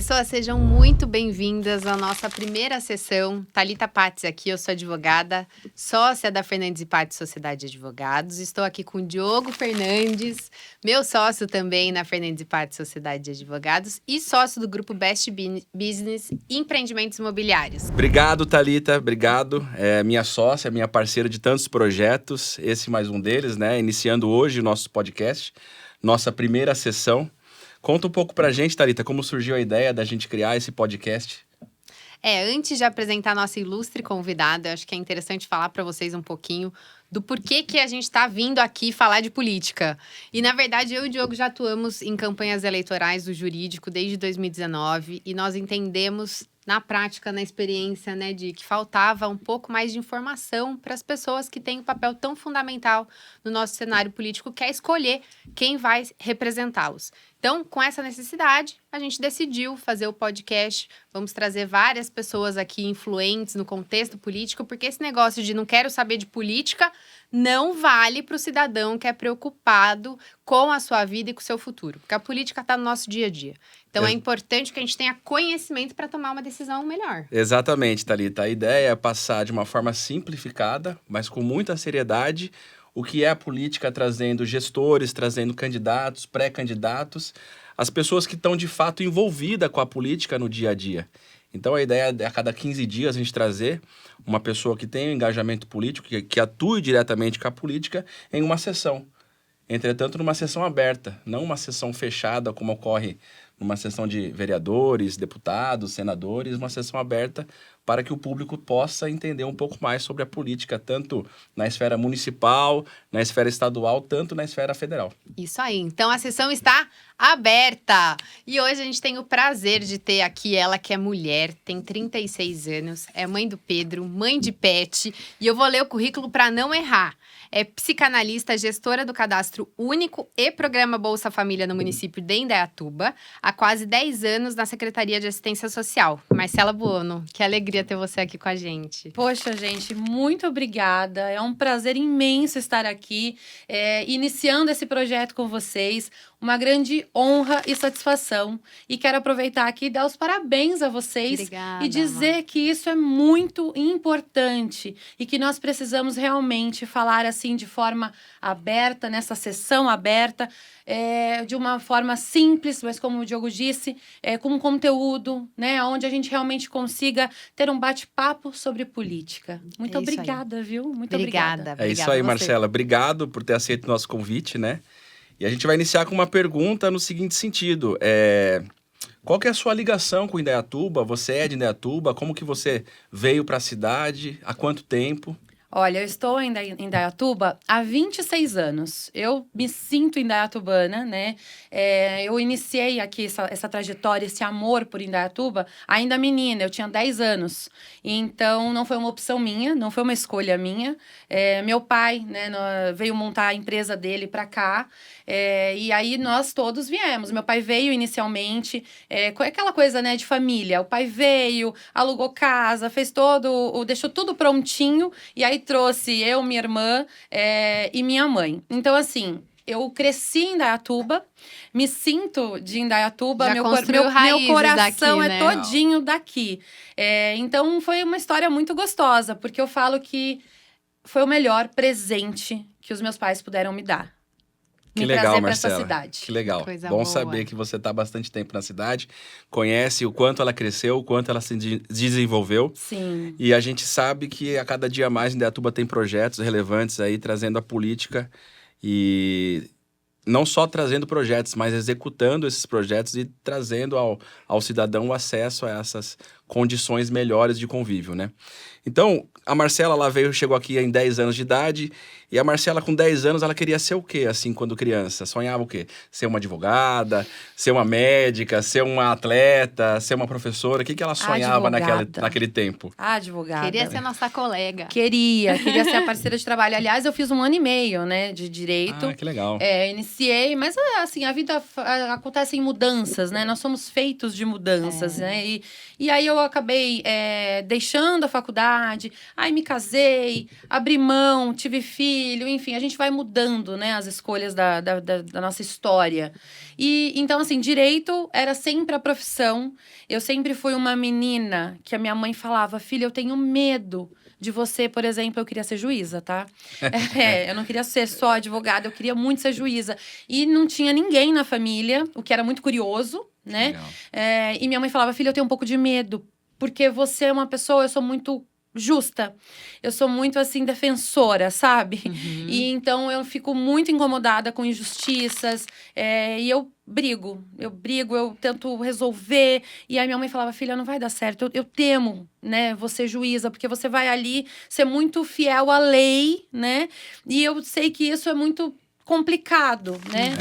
Pessoas, sejam muito bem-vindas à nossa primeira sessão. Thalita Patz aqui, eu sou advogada, sócia da Fernandes e Patz Sociedade de Advogados. Estou aqui com o Diogo Fernandes, meu sócio também na Fernandes e Patz Sociedade de Advogados e sócio do grupo Best Business Empreendimentos Imobiliários. Obrigado, Thalita, obrigado. Minha sócia, minha parceira de tantos projetos, esse mais um deles, né? Iniciando hoje o nosso podcast, nossa primeira sessão. Conta um pouco pra gente, Thalita, como surgiu a ideia da gente criar esse podcast? Antes de apresentar a nossa ilustre convidada, eu acho que é interessante falar para vocês um pouquinho do porquê que a gente está vindo aqui falar de política. E, na verdade, eu e o Diogo já atuamos em campanhas eleitorais do jurídico desde 2019 e nós entendemos, na prática, na experiência, né, de que faltava um pouco mais de informação para as pessoas que têm um papel tão fundamental no nosso cenário político, que é escolher quem vai representá-los. Então, com essa necessidade, a gente decidiu fazer o podcast. Vamos trazer várias pessoas aqui influentes no contexto político, porque esse negócio de não quero saber de política não vale para o cidadão que é preocupado com a sua vida e com o seu futuro, porque a política está no nosso dia a dia. Então, é importante que a gente tenha conhecimento para tomar uma decisão melhor. Exatamente, Thalita. A ideia é passar de uma forma simplificada, mas com muita seriedade, o que é a política, trazendo gestores, trazendo candidatos, pré-candidatos, as pessoas que estão de fato envolvidas com a política no dia a dia. Então, a ideia é a cada 15 dias a gente trazer uma pessoa que tem um engajamento político, que atue diretamente com a política em uma sessão. Entretanto, numa sessão aberta, não uma sessão fechada, como ocorre numa sessão de vereadores, deputados, senadores, uma sessão aberta para que o público possa entender um pouco mais sobre a política, tanto na esfera municipal, na esfera estadual, tanto na esfera federal. Isso aí. Então, a sessão está aberta. E hoje a gente tem o prazer de ter aqui ela, que é mulher, tem 36 anos, é mãe do Pedro, mãe de pet, e eu vou ler o currículo para não errar. É psicanalista, gestora do Cadastro Único e Programa Bolsa Família no município de Indaiatuba, há quase 10 anos na Secretaria de Assistência Social. Marcela Buono, que alegria ter você aqui com a gente. Poxa, gente, muito obrigada. É um prazer imenso estar aqui, iniciando esse projeto com vocês. Uma grande honra e satisfação. E quero aproveitar aqui e dar os parabéns a vocês. Obrigada, e dizer que isso é muito importante e que nós precisamos realmente falar assim de forma aberta, nessa sessão aberta, de uma forma simples, mas como o Diogo disse, com um conteúdo, né, onde a gente realmente consiga ter um bate-papo sobre política. Muito obrigada, viu? Muito obrigada. É isso aí, Marcela. Obrigado por ter aceito o nosso convite, né? E a gente vai iniciar com uma pergunta no seguinte sentido. Qual que é a sua ligação com Indaiatuba? Você é de Indaiatuba? Como que você veio para a cidade? Há quanto tempo? Olha, eu estou em Indaiatuba há 26 anos. Eu me sinto indaiatubana, né? Eu iniciei aqui essa trajetória, esse amor por Indaiatuba, ainda menina, eu tinha 10 anos. Então, não foi uma opção minha, não foi uma escolha minha. Meu pai, né, veio montar a empresa dele para cá. E aí, nós todos viemos. Meu pai veio inicialmente, com aquela coisa, né, de família. O pai veio, alugou casa, fez deixou tudo prontinho. E aí, trouxe eu, minha irmã e minha mãe. Então, assim, eu cresci em Indaiatuba, me sinto de Indaiatuba, meu coração daqui, né? É todinho daqui. Então, foi uma história muito gostosa, porque eu falo que foi o melhor presente que os meus pais puderam me dar. Que legal, Marcela. Essa cidade. Que legal. Coisa Bom boa. saber que você está há bastante tempo na cidade, conhece o quanto ela cresceu, o quanto ela se desenvolveu. Sim. E a gente sabe que a cada dia mais Indaiatuba tem projetos relevantes aí, trazendo a política e não só trazendo projetos, mas executando esses projetos e trazendo ao cidadão o acesso a essas condições melhores de convívio, né? Então, a Marcela, chegou aqui em 10 anos de idade, e a Marcela, com 10 anos, ela queria ser o quê, assim, quando criança? Sonhava o quê? Ser uma advogada, ser uma médica, ser uma atleta, ser uma professora? O que ela sonhava naquele tempo? Advogada. Queria ser nossa colega. Queria ser a parceira de trabalho. Aliás, eu fiz 1 ano e meio, né, de direito. Ah, que legal. Iniciei, mas assim, a vida acontece em mudanças, né? Nós somos feitos de mudanças, né? E aí eu acabei deixando a faculdade, aí me casei, abri mão, tive filho, enfim, a gente vai mudando, né, as escolhas da nossa história. E então, assim, direito era sempre a profissão. Eu sempre fui uma menina que a minha mãe falava, filha, eu tenho medo de você, por exemplo, eu queria ser juíza, tá? Eu não queria ser só advogada, eu queria muito ser juíza. E não tinha ninguém na família, o que era muito curioso, né? E minha mãe falava, filha, eu tenho um pouco de medo, porque você é uma pessoa, eu sou muito justa. Eu sou muito, assim, defensora, sabe? E então eu fico muito incomodada com injustiças. E eu brigo, eu tento resolver. E aí minha mãe falava, filha, não vai dar certo. Eu temo, né, você juíza, porque você vai ali ser muito fiel à lei, né? E eu sei que isso é muito complicado, né?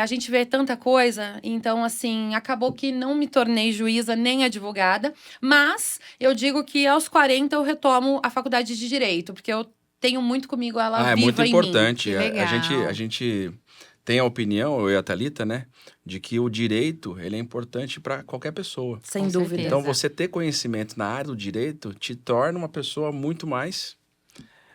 A gente vê tanta coisa, então, assim, acabou que não me tornei juíza nem advogada, mas eu digo que aos 40 eu retomo a faculdade de Direito, porque eu tenho muito comigo ela viva É muito em importante. Que legal. A gente tem a opinião, eu e a Thalita, né, de que o direito, ele é importante para qualquer pessoa. mim. Sem Com dúvida. certeza. Então, você ter conhecimento na área do direito te torna uma pessoa muito mais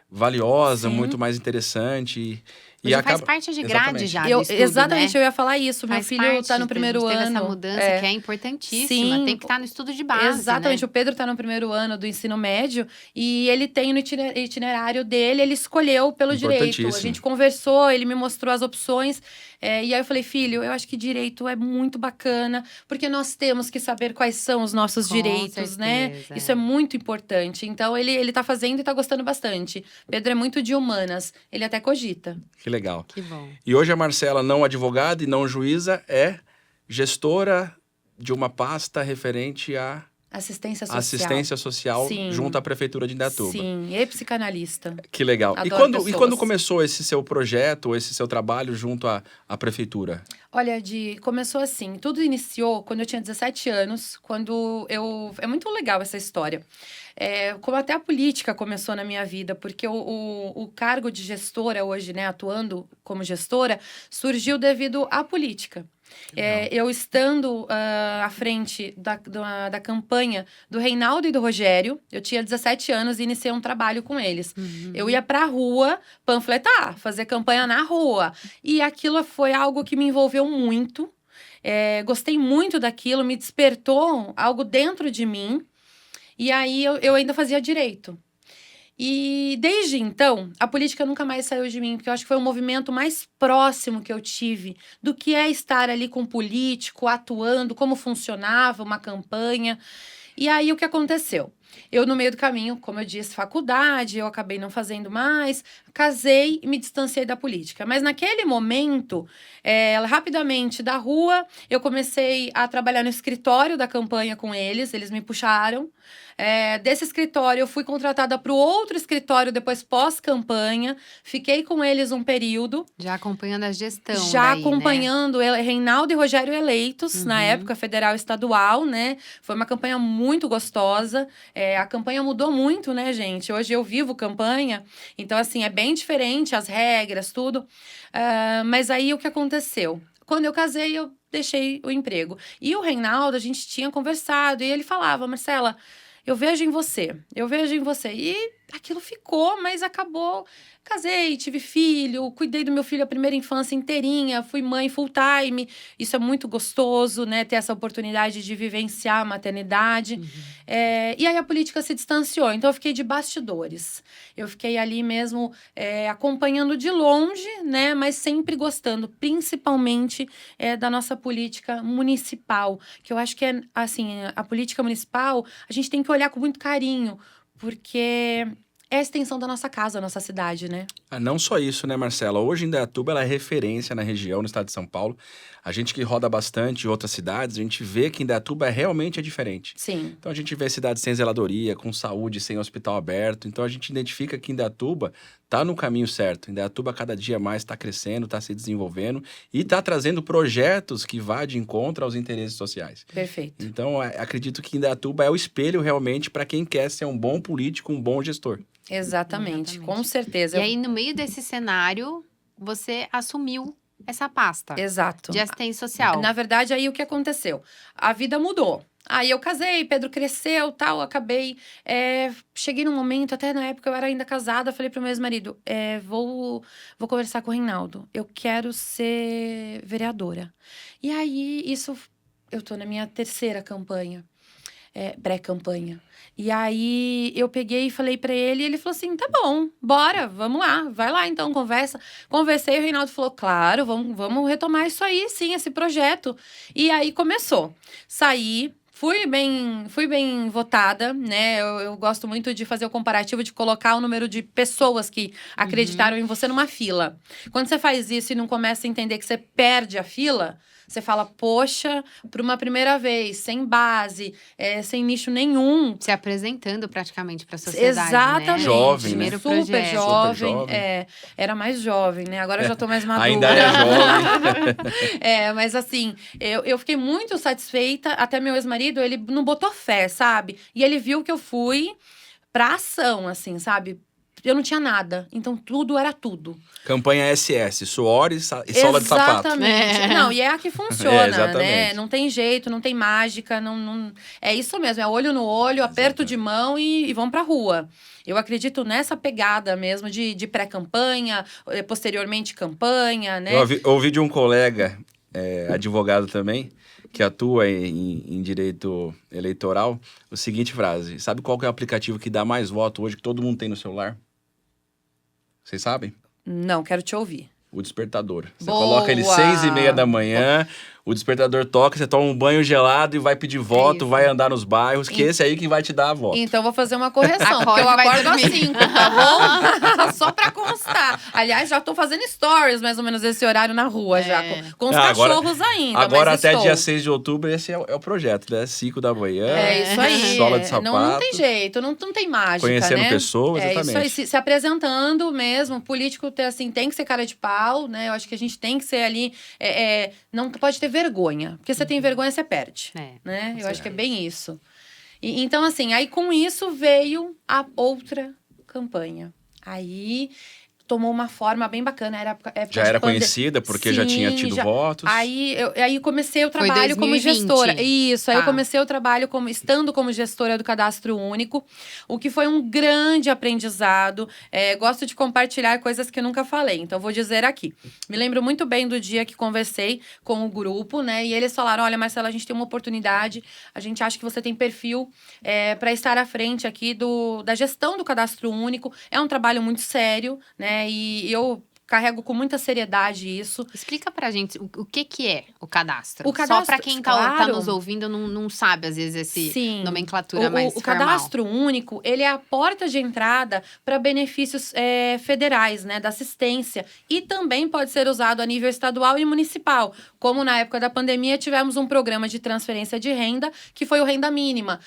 valiosa, Sim. muito mais interessante. E já faz parte de grade Exatamente. já do estudo, Exatamente, né? eu ia falar isso. Meu Faz filho parte, tá no a primeiro gente teve ano. essa mudança que é importantíssima. Sim. Tem que estar no estudo de base, Exatamente, né? o Pedro tá no primeiro ano do ensino médio e ele tem no itinerário dele, ele escolheu pelo direito. A Importantíssimo. gente conversou, ele me mostrou as opções. E aí eu falei, filho, eu acho que direito é muito bacana, porque nós temos que saber quais são os nossos Com direitos, né? certeza, Isso é muito importante. Então, ele tá fazendo e tá gostando bastante. Pedro é muito de humanas, ele até cogita. Que legal. Que bom. E hoje a Marcela, não advogada e não juíza, é gestora de uma pasta referente à Assistência social. assistência social Sim. junto à Prefeitura de Indaiatuba. Sim, e psicanalista. Que legal. E Adoro quando pessoas. começou esse seu projeto, ou esse seu trabalho junto à Prefeitura? Olha, começou assim, tudo iniciou quando eu tinha 17 anos, quando eu... É muito legal essa história. Como até a política começou na minha vida, porque o cargo de gestora hoje, né, atuando como gestora, surgiu devido à política. Eu estando à frente da campanha do Reinaldo e do Rogério, eu tinha 17 anos e iniciei um trabalho com eles. Eu ia pra rua panfletar, fazer campanha na rua. E aquilo foi algo que me envolveu muito. Gostei muito daquilo, me despertou algo dentro de mim. E aí eu ainda fazia direito. E desde então, a política nunca mais saiu de mim, porque eu acho que foi o movimento mais próximo que eu tive do que é estar ali com um político, atuando, como funcionava uma campanha. E aí, o que aconteceu? Eu, no meio do caminho, como eu disse, faculdade, eu acabei não fazendo mais, casei e me distanciei da política. Mas naquele momento, rapidamente da rua, eu comecei a trabalhar no escritório da campanha com eles me puxaram. Desse escritório, eu fui contratada para o outro escritório depois pós-campanha, fiquei com eles um período. Já acompanhando a gestão Já daí, acompanhando Reinaldo e Rogério eleitos, na época, federal e estadual, né? Foi uma campanha muito gostosa. A campanha mudou muito, né, gente? Hoje eu vivo campanha, então, assim, é bem diferente as regras, tudo. Mas aí, o que aconteceu? Quando eu casei, eu deixei o emprego. E o Reinaldo, a gente tinha conversado, e ele falava, Marcela, eu vejo em você. E aquilo ficou, mas acabou. Casei, tive filho, cuidei do meu filho a primeira infância inteirinha, fui mãe full time. Isso é muito gostoso, né? Ter essa oportunidade de vivenciar a maternidade. E aí a política se distanciou, então eu fiquei de bastidores. Eu fiquei ali mesmo acompanhando de longe, né? Mas sempre gostando, principalmente da nossa política municipal. Que eu acho que assim, a política municipal, a gente tem que olhar com muito carinho, porque é a extensão da nossa casa, da nossa cidade, né? Não só isso, né, Marcela? Hoje, Indaiatuba, ela é referência na região, no estado de São Paulo. A gente que roda bastante em outras cidades, a gente vê que Indaiatuba realmente é diferente. Sim. Então, a gente vê cidades sem zeladoria, com saúde, sem hospital aberto. Então, a gente identifica que Indaiatuba está no caminho certo. Indaiatuba, cada dia mais, está crescendo, está se desenvolvendo e está trazendo projetos que vá de encontro aos interesses sociais. Perfeito. Então, acredito que Indaiatuba é o espelho, realmente, para quem quer ser um bom político, um bom gestor. Exatamente, com certeza. E aí, no meio desse cenário, você assumiu essa pasta Exato. de assistência social. Na verdade, aí o que aconteceu? A vida mudou. Aí eu casei, Pedro cresceu, tal, acabei. Cheguei num momento, até na época eu era ainda casada, falei pro meu ex-marido: vou conversar com o Reinaldo. Eu quero ser vereadora. E aí, eu tô na minha terceira campanha, pré-campanha. E aí eu peguei e falei pra ele, e ele falou assim: tá bom, bora, vamos lá, vai lá então, conversa. Conversei, o Reinaldo falou: claro, vamos retomar isso aí, sim, esse projeto. E aí começou. Saí. Fui bem votada, né? Eu gosto muito de fazer o comparativo, de colocar o número de pessoas que acreditaram em você numa fila. Quando você faz isso e não começa a entender que você perde a fila, você fala, poxa, por uma primeira vez, sem base, sem nicho nenhum. Se apresentando praticamente para a sociedade, Exatamente. né? Jovem, Primeiro Super projeto. jovem. Super jovem. Era mais jovem, né? Agora eu já tô mais madura. Ainda é jovem. Mas assim, eu fiquei muito satisfeita. Até meu ex-marido, ele não botou fé, sabe? E ele viu que eu fui pra ação, assim, sabe? Eu não tinha nada. Então, tudo era tudo. Campanha SS, suor e sola de sapato. Exatamente. É. Não, e é a que funciona, né? Exatamente. Não tem jeito, não tem mágica, não... É isso mesmo, é olho no olho, aperto de mão e vão pra rua. Eu acredito nessa pegada mesmo de pré-campanha, posteriormente campanha, né? Eu ouvi de um colega, advogado também, que atua em direito eleitoral, a seguinte frase: sabe qual que é o aplicativo que dá mais voto hoje que todo mundo tem no celular? Vocês sabem? Não, quero te ouvir. O despertador. Você Boa! coloca ele 6:30 da manhã, o despertador toca, você toma um banho gelado e vai pedir voto, vai andar nos bairros, que esse aí que vai te dar a voto. Então, vou fazer uma correção, porque Acorde, eu vai acordo às dormir. 5, tá bom? Só pra constar. Aliás, já tô fazendo stories, mais ou menos, esse horário na rua, já. Com os Agora- cachorros ainda, Agora mas até estou. dia 6 de outubro, esse é o projeto, né? 5 da manhã, É isso aí. sola de sapato. Não tem jeito, não tem mágica, Conhecendo né? pessoas, É isso aí, exatamente. se apresentando mesmo. O político tem que ser cara de pau, né? Eu acho que a gente tem que ser ali. Não pode ter vergonha. Porque você tem vergonha, você perde. Né? Eu acho que é bem isso. Então, assim, aí com isso veio a outra campanha. Aí tomou uma forma bem bacana. Era época Já de era conhecida porque já tinha tido votos. Aí comecei o Foi trabalho como 2020. gestora. Isso, aí eu Tá. comecei o trabalho estando como gestora do Cadastro Único, o que foi um grande aprendizado. Gosto de compartilhar coisas que eu nunca falei, então vou dizer aqui. Me lembro muito bem do dia que conversei com o grupo, né? E eles falaram: olha, Marcela, a gente tem uma oportunidade, a gente acha que você tem perfil para estar à frente aqui da gestão do Cadastro Único. É um trabalho muito sério, né? E eu carrego com muita seriedade isso. Explica pra gente o que é o cadastro. O cadastro, Só pra quem tá claro. nos ouvindo não sabe, às vezes, esse Sim. nomenclatura mais O formal. Cadastro Único, ele é a porta de entrada para benefícios federais, né, da assistência. E também pode ser usado a nível estadual e municipal. Como na época da pandemia, tivemos um programa de transferência de renda, que foi o Renda Mínima,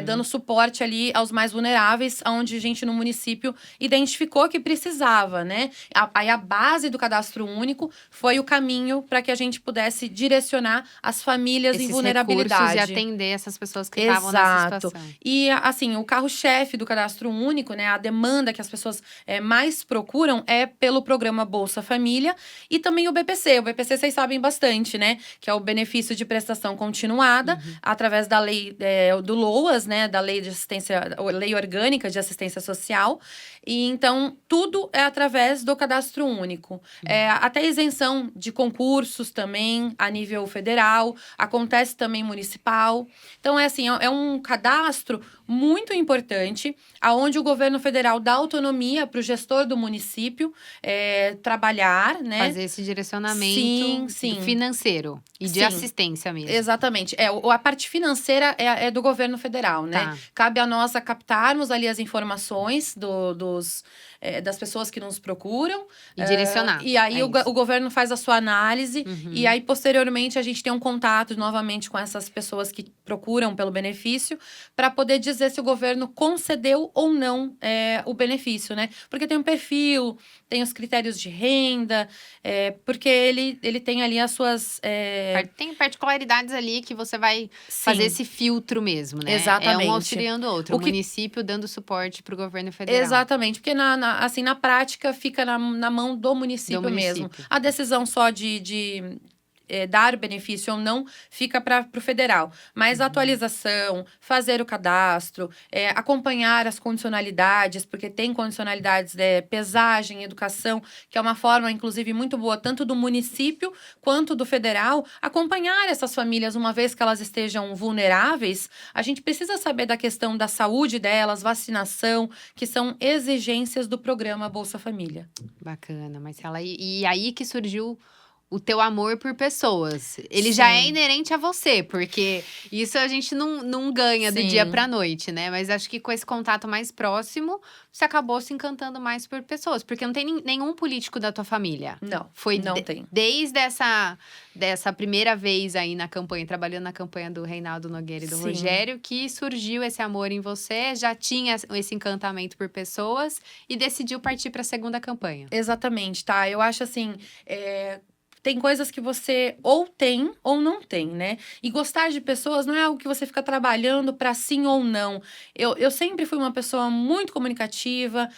dando suporte ali aos mais vulneráveis, onde a gente no município identificou que precisava, né? Aí a base do Cadastro Único foi o caminho para que a gente pudesse direcionar as famílias Esses em vulnerabilidade. recursos e atender essas pessoas que estavam nessa situação. E, assim, o carro-chefe do Cadastro Único, né, a demanda que as pessoas mais procuram é pelo programa Bolsa Família e também o BPC. O BPC vocês sabem bastante, né, que é o benefício de prestação continuada, através da lei do LOAS, né, da lei lei orgânica de assistência social. E então, tudo é através do Cadastro Único. Até isenção de concursos também, a nível federal, acontece também municipal. Então, é um cadastro muito importante, aonde o governo federal dá autonomia para o gestor do município trabalhar, né? Fazer esse direcionamento Sim. financeiro e de Sim. assistência mesmo. Exatamente. A parte financeira é do governo federal, né? Tá. Cabe a nós captarmos ali as informações das pessoas que nos procuram. E direcionar. E aí É isso. o governo faz a sua análise. E aí, posteriormente, a gente tem um contato novamente com essas pessoas que procuram pelo benefício para poder dizer se o governo concedeu ou não o benefício, né? Porque tem um perfil, tem os critérios de renda, porque ele tem ali as suas... Tem particularidades ali que você vai Sim. fazer esse filtro mesmo, né? Exatamente. É um auxiliando o outro. O O que- município dando suporte pro governo federal. Exatamente, porque na prática fica na mão do município Do mesmo. município. A decisão só de dar benefício ou não, fica para o federal. Mas a atualização, fazer o cadastro, acompanhar as condicionalidades, porque tem condicionalidades de pesagem, educação, que é uma forma, inclusive, muito boa, tanto do município quanto do federal, acompanhar essas famílias, uma vez que elas estejam vulneráveis. A gente precisa saber da questão da saúde delas, vacinação, que são exigências do programa Bolsa Família. Bacana, Marcela. E aí que surgiu o teu amor por pessoas. Ele já é Sim. inerente a você, porque isso a gente não ganha do Sim. dia pra noite, né? Mas acho que com esse contato mais próximo, você acabou se encantando mais por pessoas. Porque não tem nenhum político da tua família. Não, Foi não tem. Desde dessa primeira vez aí na campanha, trabalhando na campanha do Reinaldo Nogueira e do Sim. Rogério, que surgiu esse amor em você, já tinha esse encantamento por pessoas e decidiu partir para a segunda campanha. Exatamente, tá? Eu acho assim, tem coisas que você ou tem ou não tem, né? E gostar de pessoas não é algo que você fica trabalhando para sim ou não. Eu sempre fui uma pessoa muito comunicativa,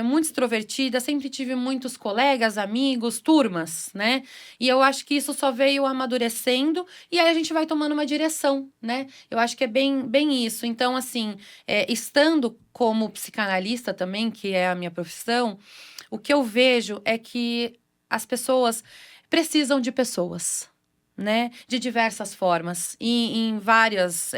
muito extrovertida, sempre tive muitos colegas, amigos, turmas, né? E eu acho que isso só veio amadurecendo e aí a gente vai tomando uma direção, né? Eu acho que é bem isso. Então, assim, estando como psicanalista também, que é a minha profissão, o que eu vejo é que as pessoas precisam de pessoas, né? De diversas formas, em vários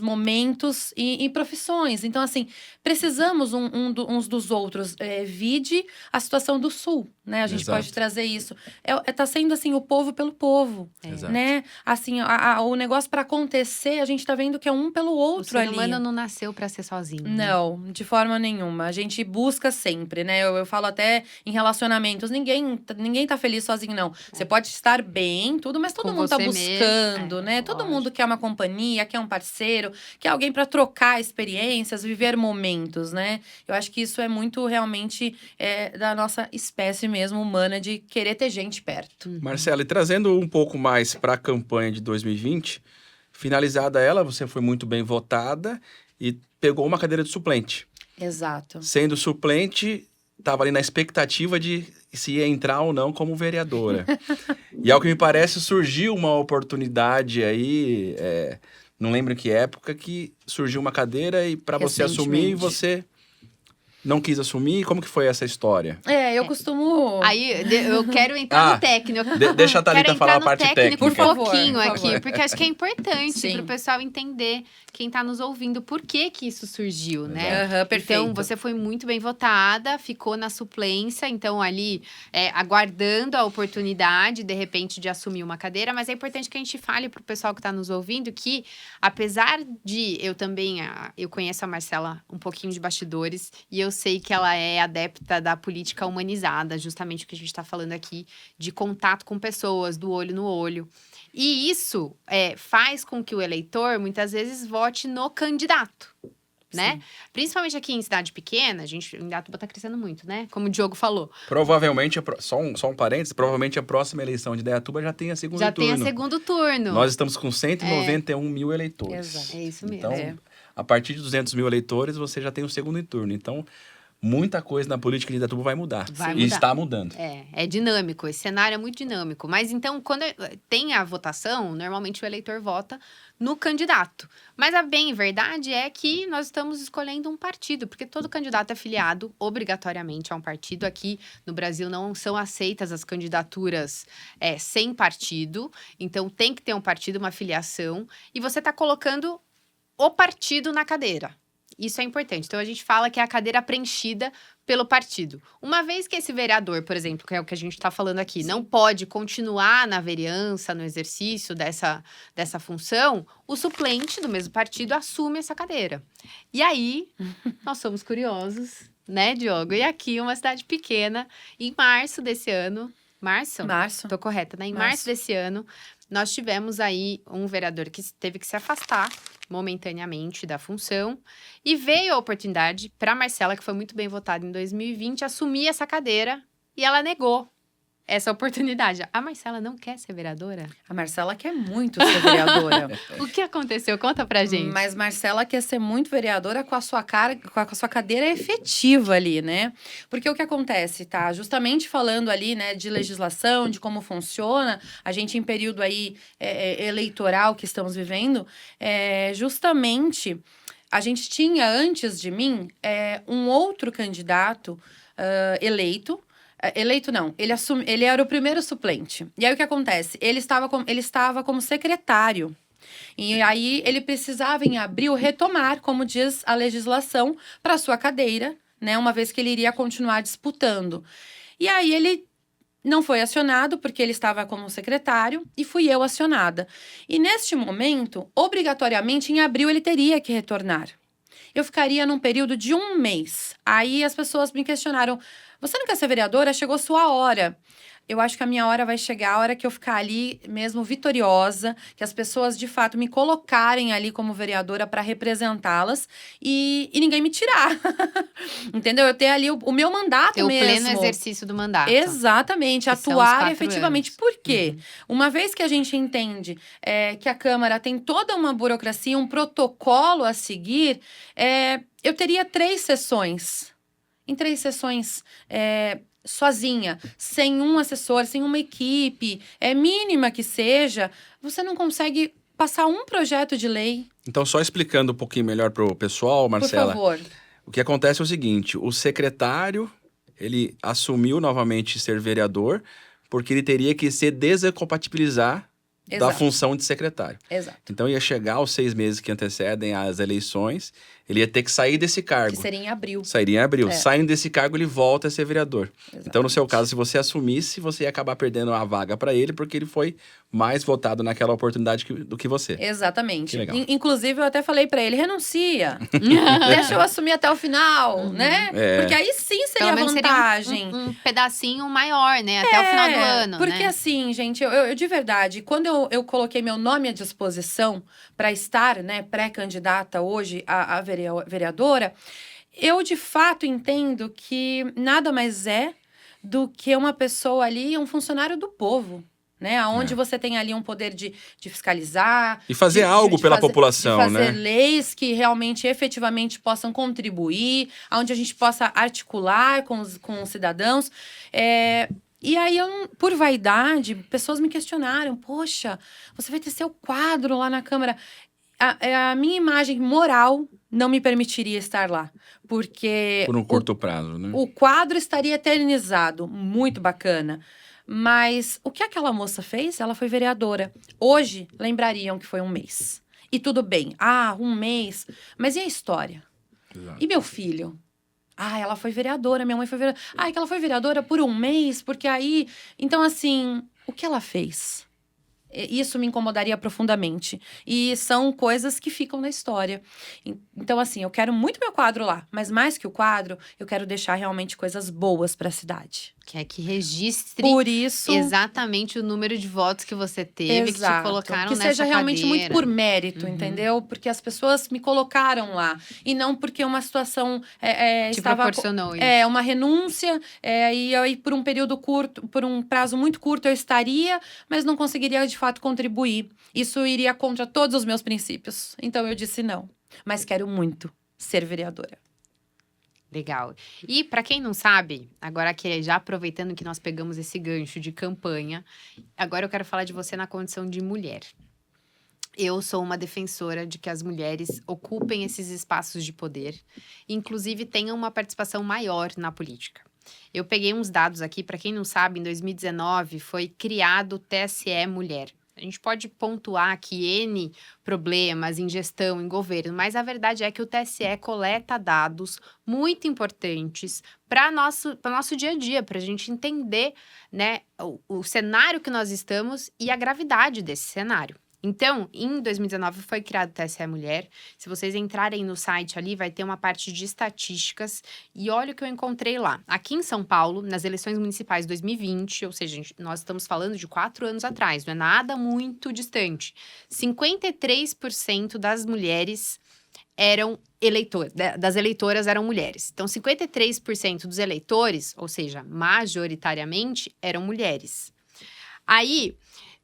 momentos e em profissões. Então, assim, precisamos uns dos outros. Vide a situação do Sul, né? A gente Exato. pode trazer isso. Tá sendo, assim, o povo pelo povo, Exato. né? Assim, o negócio para acontecer, a gente tá vendo que é um pelo O outro ser ali. humano não nasceu para ser sozinho. Né? Não, de forma nenhuma. A gente busca sempre, né? Eu falo até em relacionamentos. Ninguém tá feliz sozinho, não. Você pode estar bem, tudo, mas todo Com mundo tá você buscando, mesmo, né? Todo lógico. mundo quer uma companhia, quer um parceiro, quer alguém para trocar experiências, viver momentos, né? Eu acho que isso é muito realmente da nossa espécie mesmo humana, de querer ter gente perto. Marcela, e trazendo um pouco mais para a campanha de 2020, finalizada ela, você foi muito bem votada e pegou uma cadeira de suplente. Exato. Sendo suplente, estava ali na expectativa de se ia entrar ou não como vereadora. E ao que me parece, surgiu uma oportunidade aí, não lembro em que época, que surgiu uma cadeira e para você assumir, Recentemente. você não quis assumir. Como que foi essa história? Eu costumo... Aí eu quero entrar no técnico. Deixa a Thalita Quero falar entrar a no parte técnico técnica. um Por favor, pouquinho por aqui, favor. porque acho que é importante Sim. para o pessoal entender, quem tá nos ouvindo, por que isso surgiu, né? Aham, perfeito. Então, você foi muito bem votada, ficou na suplência, então ali aguardando a oportunidade, de repente, de assumir uma cadeira, mas é importante que a gente fale para o pessoal que está nos ouvindo que, apesar de eu conheço a Marcela um pouquinho de bastidores, e eu sei que ela é adepta da política humanizada, justamente o que a gente está falando aqui, de contato com pessoas, do olho no olho. E isso faz com que o eleitor, muitas vezes, vote no candidato, né? Sim. Principalmente aqui em cidade pequena, Indaiatuba tá crescendo muito, né? Como o Diogo falou. Provavelmente, só um parênteses, provavelmente a próxima eleição de Indaiatuba já tem a segundo Já turno. tem a segundo turno. Nós estamos com 191 mil eleitores. Exato. É isso mesmo. Então, a partir de 200 mil eleitores, você já tem o segundo turno. Então, muita coisa na política de Indaiatuba vai mudar. Vai E mudar. está mudando. É dinâmico, esse cenário é muito dinâmico. Mas então, quando tem a votação, normalmente o eleitor vota no candidato. Mas a bem verdade é que nós estamos escolhendo um partido, porque todo candidato é filiado obrigatoriamente a um partido. Aqui no Brasil não são aceitas as candidaturas sem partido, então tem que ter um partido, uma filiação, e você está colocando o partido na cadeira. Isso é importante. Então, a gente fala que é a cadeira preenchida pelo partido. Uma vez que esse vereador, por exemplo, que é o que a gente está falando aqui, não pode continuar na vereança, no exercício dessa função, o suplente do mesmo partido assume essa cadeira. E aí, nós somos curiosos, né, Diogo? E aqui, uma cidade pequena, em março desse ano... Março? Tô correta, né? Em março desse ano, nós tivemos aí um vereador que teve que se afastar momentaneamente da função e veio a oportunidade para Marcela, que foi muito bem votada em 2020, assumir essa cadeira e ela negou. essa oportunidade. A Marcela não quer ser vereadora? A Marcela quer muito ser vereadora. O que aconteceu? Conta pra gente. Mas Marcela quer ser muito vereadora com a sua com a sua cadeira efetiva ali, né? Porque o que acontece, tá? Justamente falando ali, né, de legislação, de como funciona, a gente em período aí eleitoral que estamos vivendo, justamente a gente tinha antes de mim um outro candidato eleito. Eleito não, ele era o primeiro suplente. E aí o que acontece? Ele estava como secretário. E aí ele precisava em abril retomar, como diz a legislação, para sua cadeira, né? Uma vez que ele iria continuar disputando. E aí ele não foi acionado, porque ele estava como secretário, e fui eu acionada. E neste momento, obrigatoriamente, em abril, ele teria que retornar. Eu ficaria num período de 1 mês. Aí as pessoas me questionaram, você não quer ser vereadora? Chegou sua hora. Eu acho que a minha hora vai chegar, a hora que eu ficar ali mesmo vitoriosa, que as pessoas de fato me colocarem ali como vereadora para representá-las e ninguém me tirar. Entendeu? Eu ter ali o meu mandato Ter mesmo. o pleno exercício do mandato. Exatamente, Que são os atuar 4 efetivamente. anos. Por quê? Uma vez que a gente entende que a Câmara tem toda uma burocracia, um protocolo a seguir, eu teria 3 sessões. Em 3 sessões sozinha, sem um assessor, sem uma equipe, mínima que seja, você não consegue passar um projeto de lei. Então, só explicando um pouquinho melhor para o pessoal, Marcela. Por favor. O que acontece é o seguinte, o secretário, ele assumiu novamente ser vereador, porque ele teria que se desincompatibilizar da Exato. função de secretário. Exato. Então, ia chegar aos 6 meses que antecedem as eleições, ele ia ter que sair desse cargo. Que seria em abril. Sairia em abril. Saindo desse cargo, ele volta a ser vereador. Exatamente. Então, no seu caso, se você assumisse, você ia acabar perdendo a vaga para ele, porque ele foi mais votado naquela oportunidade do que você. Exatamente. Que legal. Inclusive, eu até falei para ele, renuncia. Deixa eu assumir até o final, né? Porque aí sim seria Pelo menos vantagem. seria um pedacinho maior, né? Até o final do ano, porque né? assim, gente, eu de verdade, quando eu coloquei meu nome à disposição para estar, né, pré-candidata hoje a vereadora, eu de fato entendo que nada mais é do que uma pessoa ali, um funcionário do povo. Né? Onde você tem ali um poder de fiscalizar. E fazer algo pela população, de fazer né? leis que realmente, efetivamente, possam contribuir, onde a gente possa articular com os cidadãos. E aí, por vaidade, pessoas me questionaram. Poxa, você vai ter seu quadro lá na Câmara. A minha imagem moral não me permitiria estar lá. Porque Por um curto prazo, né? o quadro estaria eternizado. Muito bacana. Mas o que aquela moça fez? Ela foi vereadora. Hoje, lembrariam que foi 1 mês. E tudo bem. 1 mês. Mas e a história? Exato. E meu filho? Ela foi vereadora, minha mãe foi vereadora. Que ela foi vereadora por 1 mês, porque aí... Então, assim, o que ela fez? Isso me incomodaria profundamente. E são coisas que ficam na história. Então, assim, eu quero muito meu quadro lá. Mas mais que o quadro, eu quero deixar realmente coisas boas para a cidade. Que registre Por isso, exatamente o número de votos que você teve, exato, que te colocaram que nessa seja realmente cadeira. muito por mérito, entendeu? Porque as pessoas me colocaram lá. E não porque uma situação Te estava... proporcionou isso. Uma renúncia. E aí, por um período curto, por um prazo muito curto, eu estaria, mas não conseguiria, de fato, contribuir. Isso iria contra todos os meus princípios. Então, eu disse não. Mas quero muito ser vereadora. Legal. E para quem não sabe, agora que já aproveitando que nós pegamos esse gancho de campanha, agora eu quero falar de você na condição de mulher. Eu sou uma defensora de que as mulheres ocupem esses espaços de poder, inclusive tenham uma participação maior na política. Eu peguei uns dados aqui, para quem não sabe, em 2019 foi criado o TSE Mulher. A gente pode pontuar aqui N problemas em gestão, em governo, mas a verdade é que o TSE coleta dados muito importantes para nosso dia a dia, para a gente entender, né, o cenário que nós estamos e a gravidade desse cenário. Então, em 2019 foi criado o TSE Mulher. Se vocês entrarem no site ali, vai ter uma parte de estatísticas. E olha o que eu encontrei lá. Aqui em São Paulo, nas eleições municipais de 2020, ou seja, nós estamos falando de 4 anos atrás, não é nada muito distante. 53% das mulheres das eleitoras eram mulheres. Então, 53% dos eleitores, ou seja, majoritariamente, eram mulheres. Aí,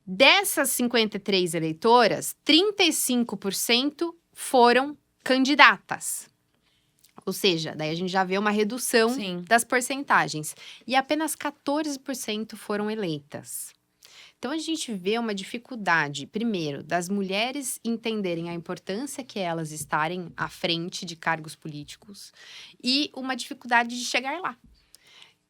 dessas 53 eleitoras, 35% foram candidatas. Ou seja, daí a gente já vê uma redução Sim. das porcentagens. E apenas 14% foram eleitas. Então, a gente vê uma dificuldade, primeiro, das mulheres entenderem a importância que é elas estarem à frente de cargos políticos e uma dificuldade de chegar lá.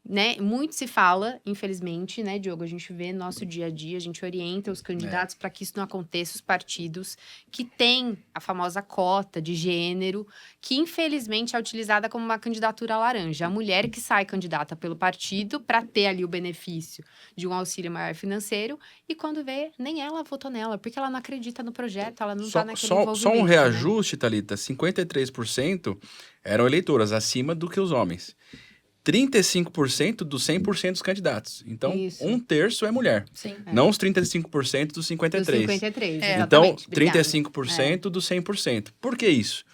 Né? Muito se fala, infelizmente, né, Diogo? A gente vê no nosso dia a dia, a gente orienta os candidatos para que isso não aconteça, os partidos que têm a famosa cota de gênero, que infelizmente é utilizada como uma candidatura laranja. A mulher que sai candidata pelo partido para ter ali o benefício de um auxílio maior financeiro e quando vê, nem ela votou nela, porque ela não acredita no projeto, ela não está naquele envolvimento. Só um né? reajuste, Thalita, 53% eram eleitoras acima do que os homens. 35% dos 100% dos candidatos. Então, Isso. 1/3 é mulher. Sim. Não os 35% dos 53%. Dos 53, Então, exatamente. Obrigada. 35% dos 100%. Por que isso?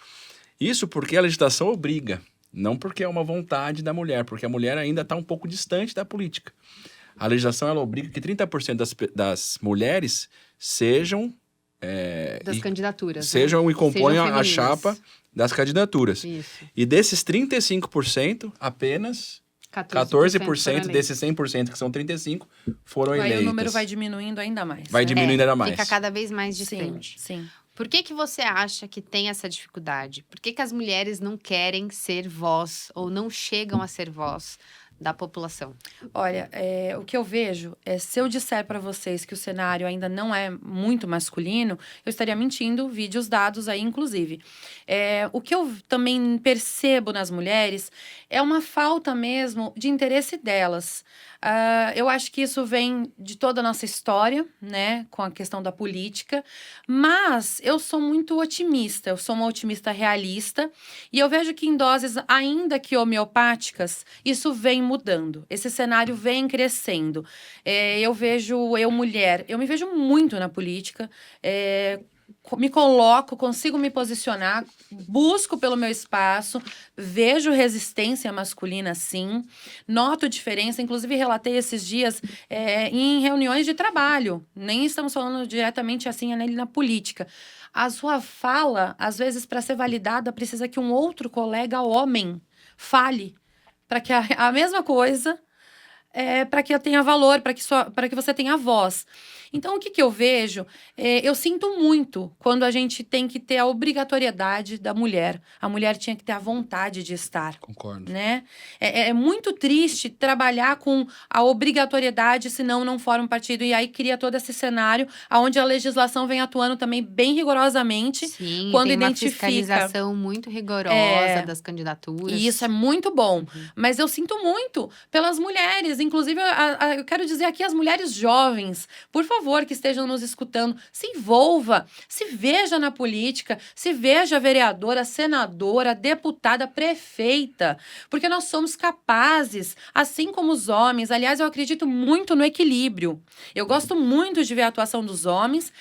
Isso porque a legislação obriga, não porque é uma vontade da mulher, porque a mulher ainda está um pouco distante da política. A legislação ela obriga que 30% das mulheres sejam... Das candidaturas. Sejam e componham Sejam a femininas. chapa das candidaturas. Isso. E desses 35%, apenas 14% desses 100%, que são 35%, foram Aí eleitas. o número vai diminuindo ainda mais. Vai né? diminuindo ainda mais. Fica cada vez mais Sim, distante. sim. Por que você acha que tem essa dificuldade? Por que as mulheres não querem ser voz ou não chegam a ser voz da população? Olha, o que eu vejo é, se eu disser para vocês que o cenário ainda não é muito masculino, eu estaria mentindo, vídeos dados aí, inclusive. O que eu também percebo nas mulheres é uma falta mesmo de interesse delas. Eu acho que isso vem de toda a nossa história, né, com a questão da política, mas eu sou muito otimista, eu sou uma otimista realista, e eu vejo que em doses, ainda que homeopáticas, isso vem mudando, esse cenário vem crescendo. Eu vejo, mulher, eu me vejo muito na política, me coloco, consigo me posicionar, busco pelo meu espaço, vejo resistência masculina, sim, noto diferença, inclusive relatei esses dias em reuniões de trabalho, nem estamos falando diretamente assim na política. A sua fala, às vezes, para ser validada, precisa que um outro colega homem fale, para que a mesma coisa... para que eu tenha valor, para que você tenha voz. Então, o que eu vejo? Eu sinto muito quando a gente tem que ter a obrigatoriedade da mulher. A mulher tinha que ter a vontade de estar. Concordo. Né? É muito triste trabalhar com a obrigatoriedade, senão não forma um partido. E aí cria todo esse cenário onde a legislação vem atuando também bem rigorosamente. Sim, quando tem uma identifica fiscalização muito rigorosa das candidaturas. E isso é muito bom. Mas eu sinto muito pelas mulheres. Inclusive, eu quero dizer aqui as mulheres jovens, por favor, que estejam nos escutando, se envolva, se veja na política, se veja vereadora, senadora, deputada, prefeita, porque nós somos capazes, assim como os homens. Aliás, eu acredito muito no equilíbrio. Eu gosto muito de ver a atuação dos homens,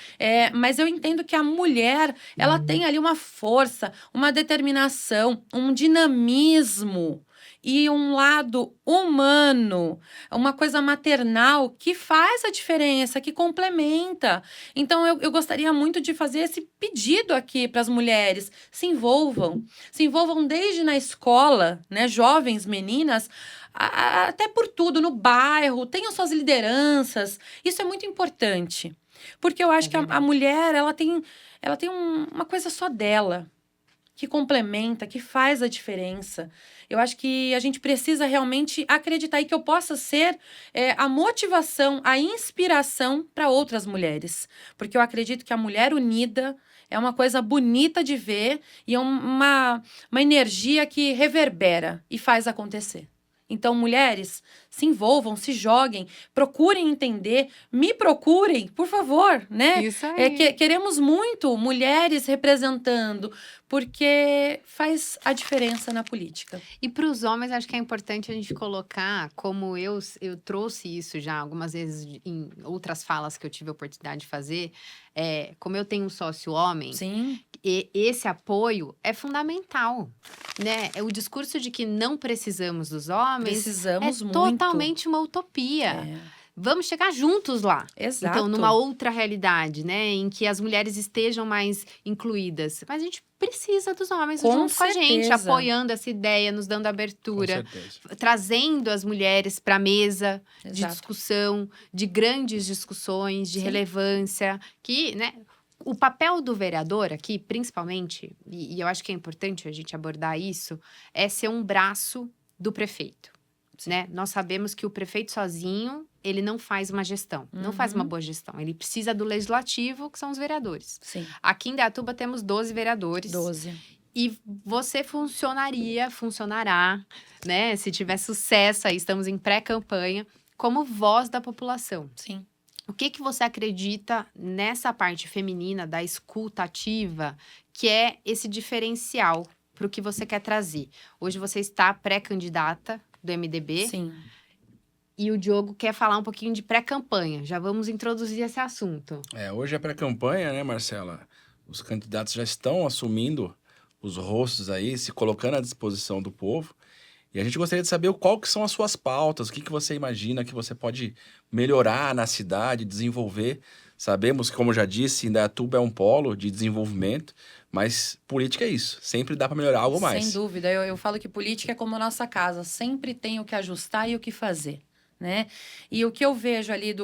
mas eu entendo que a mulher, ela tem ali uma força, uma determinação, um dinamismo e um lado humano, uma coisa maternal que faz a diferença, que complementa. Então, eu gostaria muito de fazer esse pedido aqui para as mulheres. Se envolvam desde na escola, né, jovens meninas, até por tudo, no bairro, tenham suas lideranças. Isso é muito importante, porque eu acho que a mulher, ela tem uma coisa só dela, que complementa, que faz a diferença. Eu acho que a gente precisa realmente acreditar e que eu possa ser a motivação, a inspiração para outras mulheres. Porque eu acredito que a mulher unida é uma coisa bonita de ver e é uma energia que reverbera e faz acontecer. Então, mulheres, se envolvam, se joguem, procurem entender, me procurem, por favor, né? Isso aí. Queremos muito mulheres representando, porque faz a diferença na política. E para os homens, acho que é importante a gente colocar, como eu trouxe isso já algumas vezes em outras falas que eu tive a oportunidade de fazer, como eu tenho um sócio homem, Sim, esse apoio é fundamental, né? O discurso de que não precisamos dos homens precisamos é muito. totalmente uma utopia. É, Vamos chegar juntos lá. exato. Então, numa outra realidade, né? Em que as mulheres estejam mais incluídas. Mas a gente precisa dos homens Com junto com a gente, certeza. apoiando essa ideia, nos dando Com abertura, certeza. trazendo as mulheres para a mesa de Exato. discussão, de grandes discussões, de Sim. relevância, que, né? O papel do vereador aqui, principalmente, e eu acho que é importante a gente abordar isso, é ser um braço do prefeito. Né? Nós sabemos que o prefeito sozinho, ele não faz uma gestão, não faz uma boa gestão. Ele precisa do legislativo, que são os vereadores. Sim, Aqui em Indaiatuba temos 12 vereadores. 12. E você funcionará, né? Se tiver sucesso aí, estamos em pré-campanha, como voz da população. Sim. O que você acredita nessa parte feminina da escuta ativa, que é esse diferencial para o que você quer trazer? Hoje você está pré-candidata do MDB. Sim. E o Diogo quer falar um pouquinho de pré-campanha. Já vamos introduzir esse assunto. Hoje é pré-campanha, né, Marcela? Os candidatos já estão assumindo os rostos aí, se colocando à disposição do povo. E a gente gostaria de saber qual que são as suas pautas, o que você imagina que você pode melhorar na cidade, desenvolver. Sabemos que, como eu já disse, Indaiatuba é um polo de desenvolvimento, mas política é isso, sempre dá para melhorar algo mais. Sem dúvida. Eu falo que política é como a nossa casa, sempre tem o que ajustar e o que fazer. Né? E o que eu vejo ali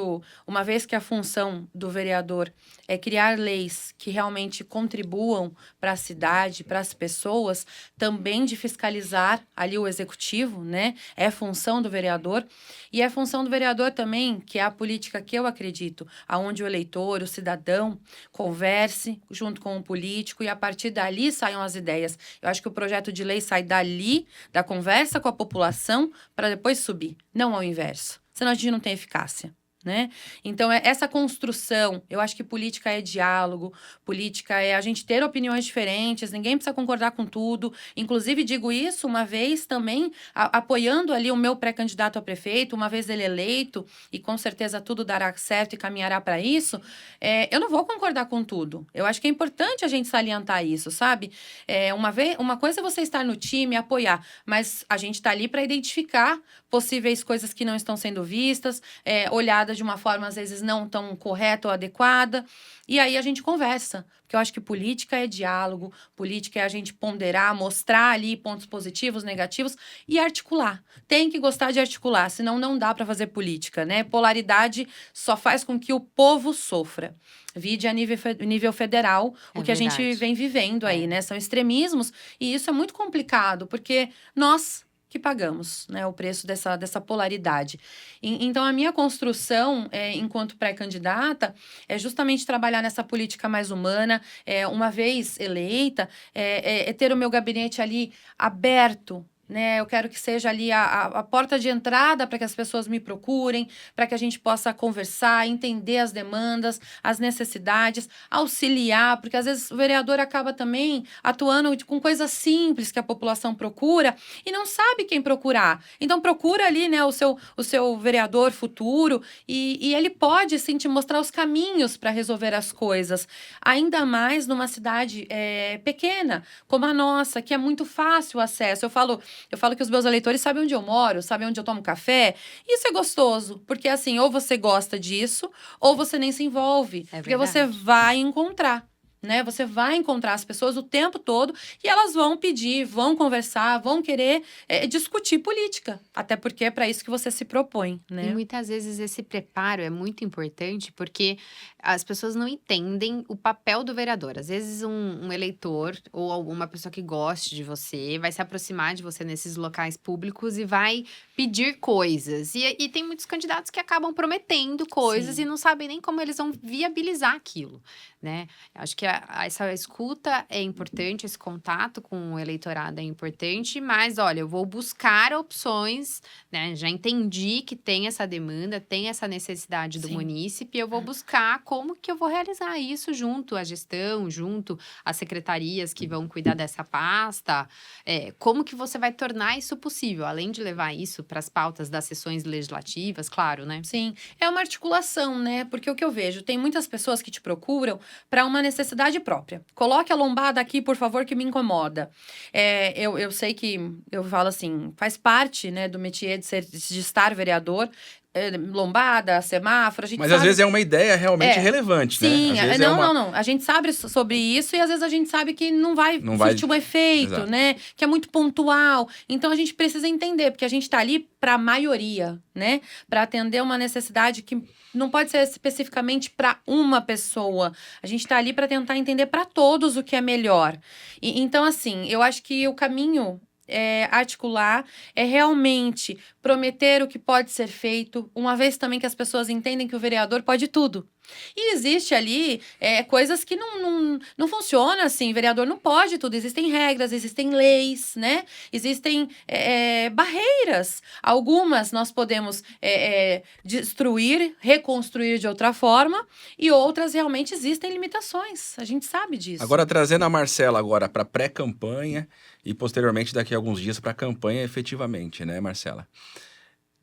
uma vez que a função do vereador é criar leis que realmente contribuam para a cidade, para as pessoas, também de fiscalizar ali o executivo, né? É função do vereador. E é função do vereador também, que é a política que eu acredito, aonde o eleitor, o cidadão, converse junto com o político e a partir dali saiam as ideias. Eu acho que o projeto de lei sai dali, da conversa com a população, para depois subir, não ao inverso. Senão a gente não tem eficácia, né? Então, essa construção, eu acho que política é diálogo, política é a gente ter opiniões diferentes, ninguém precisa concordar com tudo. Inclusive, digo isso uma vez também, apoiando ali o meu pré-candidato a prefeito, uma vez ele eleito, e com certeza tudo dará certo e caminhará para isso, eu não vou concordar com tudo. Eu acho que é importante a gente salientar isso, sabe? Uma coisa é você estar no time, apoiar, mas a gente está ali para identificar possíveis coisas que não estão sendo vistas, olhadas de uma forma, às vezes, não tão correta ou adequada. E aí a gente conversa. Porque eu acho que política é diálogo, política é a gente ponderar, mostrar ali pontos positivos, negativos e articular. Tem que gostar de articular, senão não dá para fazer política, né? Polaridade só faz com que o povo sofra. Vide a nível federal, o que a gente vem vivendo aí, né? São extremismos e isso é muito complicado, porque nós que pagamos, né, o preço dessa polaridade. Então, a minha construção, enquanto pré-candidata, é justamente trabalhar nessa política mais humana, uma vez eleita, ter o meu gabinete ali aberto, né? Eu quero que seja ali a porta de entrada para que as pessoas me procurem, para que a gente possa conversar, entender as demandas, as necessidades, auxiliar, porque às vezes o vereador acaba também atuando com coisas simples que a população procura e não sabe quem procurar. Então procura ali, né, o seu vereador futuro e ele pode sim te mostrar os caminhos para resolver as coisas. Ainda mais numa cidade pequena, como a nossa, que é muito fácil o acesso. Eu falo que os meus eleitores sabem onde eu moro, sabem onde eu tomo café. Isso é gostoso, porque assim, ou você gosta disso, ou você nem se envolve. Porque você vai encontrar, né? Você vai encontrar as pessoas o tempo todo e elas vão pedir, vão conversar, vão querer discutir política. Até porque é para isso que você se propõe, né? E muitas vezes esse preparo é muito importante porque as pessoas não entendem o papel do vereador. Às vezes um eleitor ou alguma pessoa que goste de você vai se aproximar de você nesses locais públicos e vai pedir coisas. E tem muitos candidatos que acabam prometendo coisas Sim. e não sabem nem como eles vão viabilizar aquilo, né? Acho que essa escuta é importante, esse contato com o eleitorado é importante, mas olha, eu vou buscar opções, né? Já entendi que tem essa demanda, tem essa necessidade do Sim. munícipe, eu vou buscar como que eu vou realizar isso junto à gestão, junto às secretarias que vão cuidar dessa pasta. Como que você vai tornar isso possível, além de levar isso para as pautas das sessões legislativas, claro, né? Sim, é uma articulação, né? Porque o que eu vejo, tem muitas pessoas que te procuram para uma necessidade própria. Coloque a lombada aqui, por favor, que me incomoda. Eu sei que, eu falo assim, faz parte, né, do métier de estar vereador, lombada, semáforo, a gente Mas sabe... às vezes é uma ideia realmente relevante, né? Sim, Às vezes não. A gente sabe sobre isso e às vezes a gente sabe que não vai surtir um efeito, Exato. né? Que é muito pontual. Então a gente precisa entender, porque a gente tá ali para a maioria, né? Para atender uma necessidade que não pode ser especificamente para uma pessoa. A gente tá ali para tentar entender para todos o que é melhor. Então, assim, eu acho que o caminho articular, realmente prometer o que pode ser feito, uma vez também que as pessoas entendem que o vereador pode tudo. E existe ali coisas que não funcionam assim, vereador não pode tudo, existem regras, existem leis, né? Existem barreiras. Algumas nós podemos destruir, reconstruir de outra forma, e outras realmente existem limitações, a gente sabe disso. Agora, trazendo a Marcela agora para pré-campanha e posteriormente daqui a alguns dias para a campanha efetivamente, né, Marcela?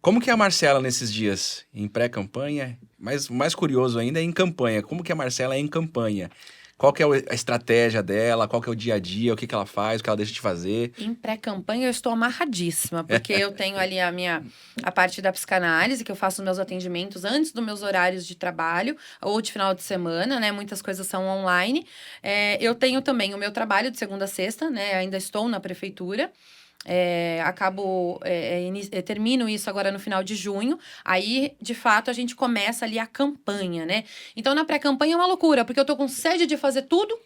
Como que é a Marcela nesses dias em pré-campanha? Mas o mais curioso ainda é em campanha. Como que a Marcela é em campanha? Qual que é a estratégia dela? Qual que é o dia a dia? O que ela faz? O que ela deixa de fazer? Em pré-campanha eu estou amarradíssima, porque eu tenho ali a parte da psicanálise, que eu faço meus atendimentos antes dos meus horários de trabalho, ou de final de semana, né? Muitas coisas são online. Eu tenho também o meu trabalho de segunda a sexta, né? Ainda estou na prefeitura. Termino isso agora no final de junho. Aí, de fato, a gente começa ali a campanha, né? Então, na pré-campanha é uma loucura, porque eu tô com sede de fazer tudo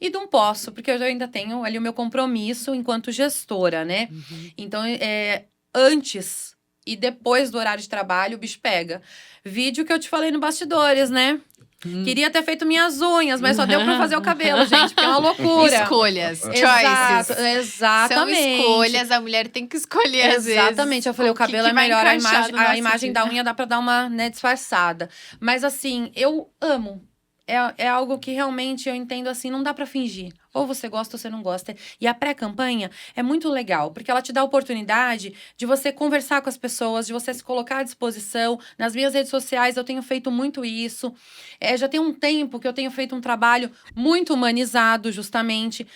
e não posso, porque eu ainda tenho ali o meu compromisso enquanto gestora, né? Uhum. Então, antes e depois do horário de trabalho, o bicho pega. Vídeo que eu te falei no bastidores, né? Queria ter feito minhas unhas, mas só deu pra fazer o cabelo, gente, porque é uma loucura. Escolhas, Exato, choices. exatamente. São escolhas, a mulher tem que escolher às vezes. Exatamente, eu falei, o cabelo é vai melhor, a encaixar no nosso imagem dia. da unha dá pra dar uma, né, disfarçada. Mas assim, eu amo. É algo que realmente eu entendo assim, não dá pra fingir. Ou você gosta ou você não gosta. E a pré-campanha é muito legal, porque ela te dá a oportunidade de você conversar com as pessoas, de você se colocar à disposição. Nas minhas redes sociais eu tenho feito muito isso. Já tem um tempo que eu tenho feito um trabalho muito humanizado, justamente,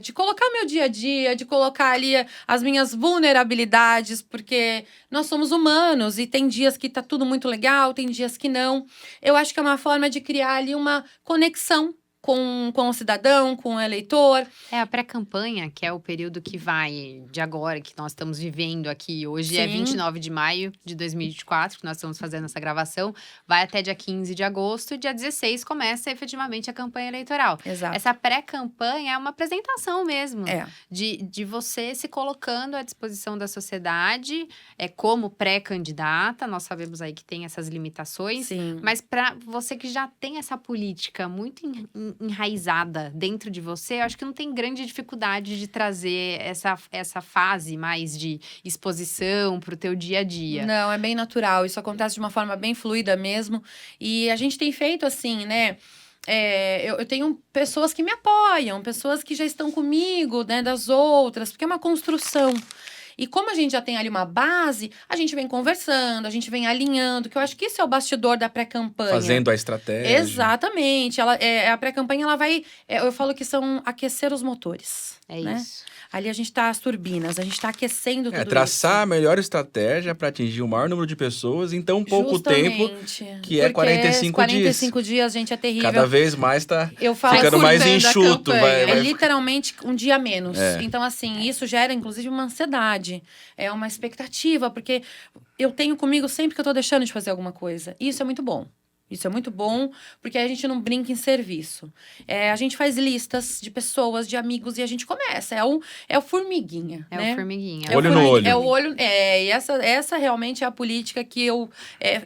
de colocar meu dia a dia, de colocar ali as minhas vulnerabilidades, porque nós somos humanos e tem dias que tá tudo muito legal, tem dias que não. Eu acho que é uma forma de criar ali uma conexão com o cidadão, com o eleitor. A pré-campanha, que é o período que vai de agora, que nós estamos vivendo aqui. Hoje é Sim. 29 de maio de 2024, que nós estamos fazendo essa gravação. Vai até dia 15 de agosto e dia 16 começa efetivamente a campanha eleitoral. Exato. Essa pré-campanha é uma apresentação mesmo. É. De você se colocando à disposição da sociedade como pré-candidata. Nós sabemos aí que tem essas limitações. Sim. Mas para você que já tem essa política muito enraizada dentro de você, eu acho que não tem grande dificuldade de trazer essa fase mais de exposição para o teu dia a dia. Não, é bem natural. Isso acontece de uma forma bem fluida mesmo. E a gente tem feito assim, né? Eu tenho pessoas que me apoiam, pessoas que já estão comigo, né, das outras, porque é uma construção. E como a gente já tem ali uma base, a gente vem conversando, a gente vem alinhando, que eu acho que isso é o bastidor da pré-campanha. Fazendo a estratégia. Exatamente. A pré-campanha, ela vai... eu falo que são aquecer os motores. É isso. Ali a gente tá as turbinas, a gente tá aquecendo tudo traçar isso. a melhor estratégia para atingir o maior número de pessoas em tão pouco tempo, que é 45 45 dias, gente, é terrível. Cada vez mais tá Eu falo, ficando mais encurtando a enxuto. campanha. É literalmente um dia a menos. É. Então, assim, isso gera, inclusive, uma ansiedade. É uma expectativa, porque eu tenho comigo sempre que eu tô deixando de fazer alguma coisa. E isso é muito bom. Isso é muito bom, porque a gente não brinca em serviço. A gente faz listas de pessoas, de amigos, e a gente começa. É o formiguinha, É né? o formiguinha. Olho no olho. É o olho. E essa realmente é a política que eu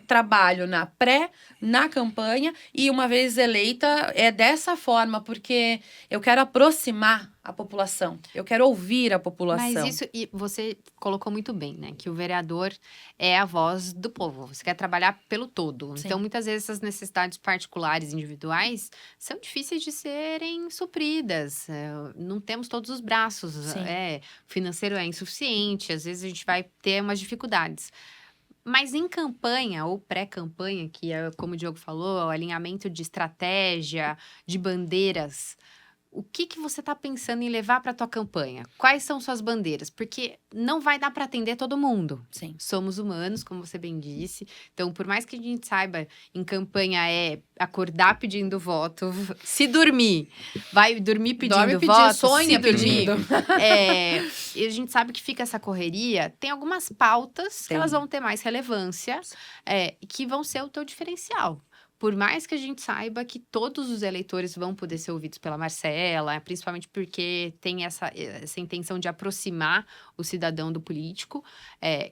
trabalho na campanha, e uma vez eleita, é dessa forma, porque eu quero aproximar a população. Eu quero ouvir a população. Mas isso, e você colocou muito bem, né? Que o vereador é a voz do povo. Você quer trabalhar pelo todo. Sim. Então, muitas vezes, essas necessidades particulares, individuais, são difíceis de serem supridas. Não temos todos os braços. Sim. O financeiro é insuficiente. Às vezes, a gente vai ter umas dificuldades. Mas em campanha ou pré-campanha, que é, como o Diogo falou, o alinhamento de estratégia, de bandeiras, o que você está pensando em levar para a tua campanha? Quais são suas bandeiras? Porque não vai dar para atender todo mundo. Sim. Somos humanos, como você bem disse. Então, por mais que a gente saiba, em campanha é acordar pedindo voto, se dormir, vai dormir pedindo voto, sonha se dormir. pedindo. E a gente sabe que fica essa correria. Tem algumas pautas que elas vão ter mais relevância, que vão ser o teu diferencial. Por mais que a gente saiba que todos os eleitores vão poder ser ouvidos pela Marcela, principalmente porque tem essa intenção de aproximar o cidadão do político,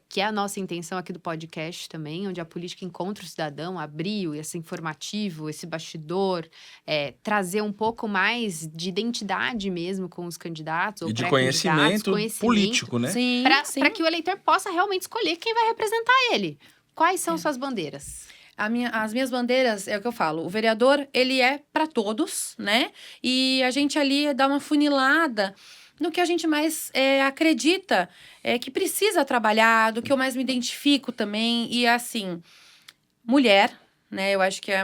que é a nossa intenção aqui do podcast também, onde a política encontra o cidadão, abrir esse informativo, esse bastidor, trazer um pouco mais de identidade mesmo com os candidatos ou E de pré-candidatos, conhecimento político, né? Sim, para que o eleitor possa realmente escolher quem vai representar ele. Quais são suas bandeiras? As minhas bandeiras, é o que eu falo, o vereador, ele é para todos, né? E a gente ali dá uma funilada no que a gente mais acredita, que precisa trabalhar, do que eu mais me identifico também. E, assim, mulher, né? Eu acho que é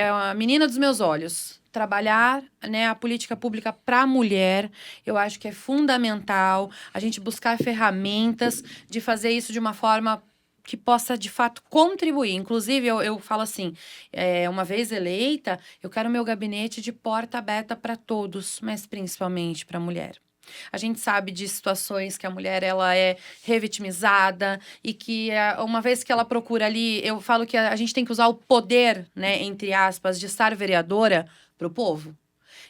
a menina dos meus olhos. Trabalhar, né, a política pública para a mulher, eu acho que é fundamental a gente buscar ferramentas de fazer isso de uma forma que possa, de fato, contribuir. Inclusive, eu falo assim, uma vez eleita, eu quero meu gabinete de porta aberta para todos, mas principalmente para a mulher. A gente sabe de situações que a mulher ela é revitimizada e que uma vez que ela procura ali, eu falo que a gente tem que usar o poder, né, entre aspas, de estar vereadora para o povo.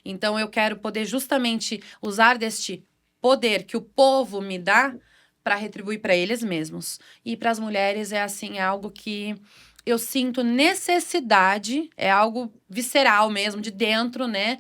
Então, eu quero poder justamente usar deste poder que o povo me dá para retribuir para eles mesmos. E para as mulheres é algo que eu sinto necessidade, é algo visceral mesmo, de dentro, né?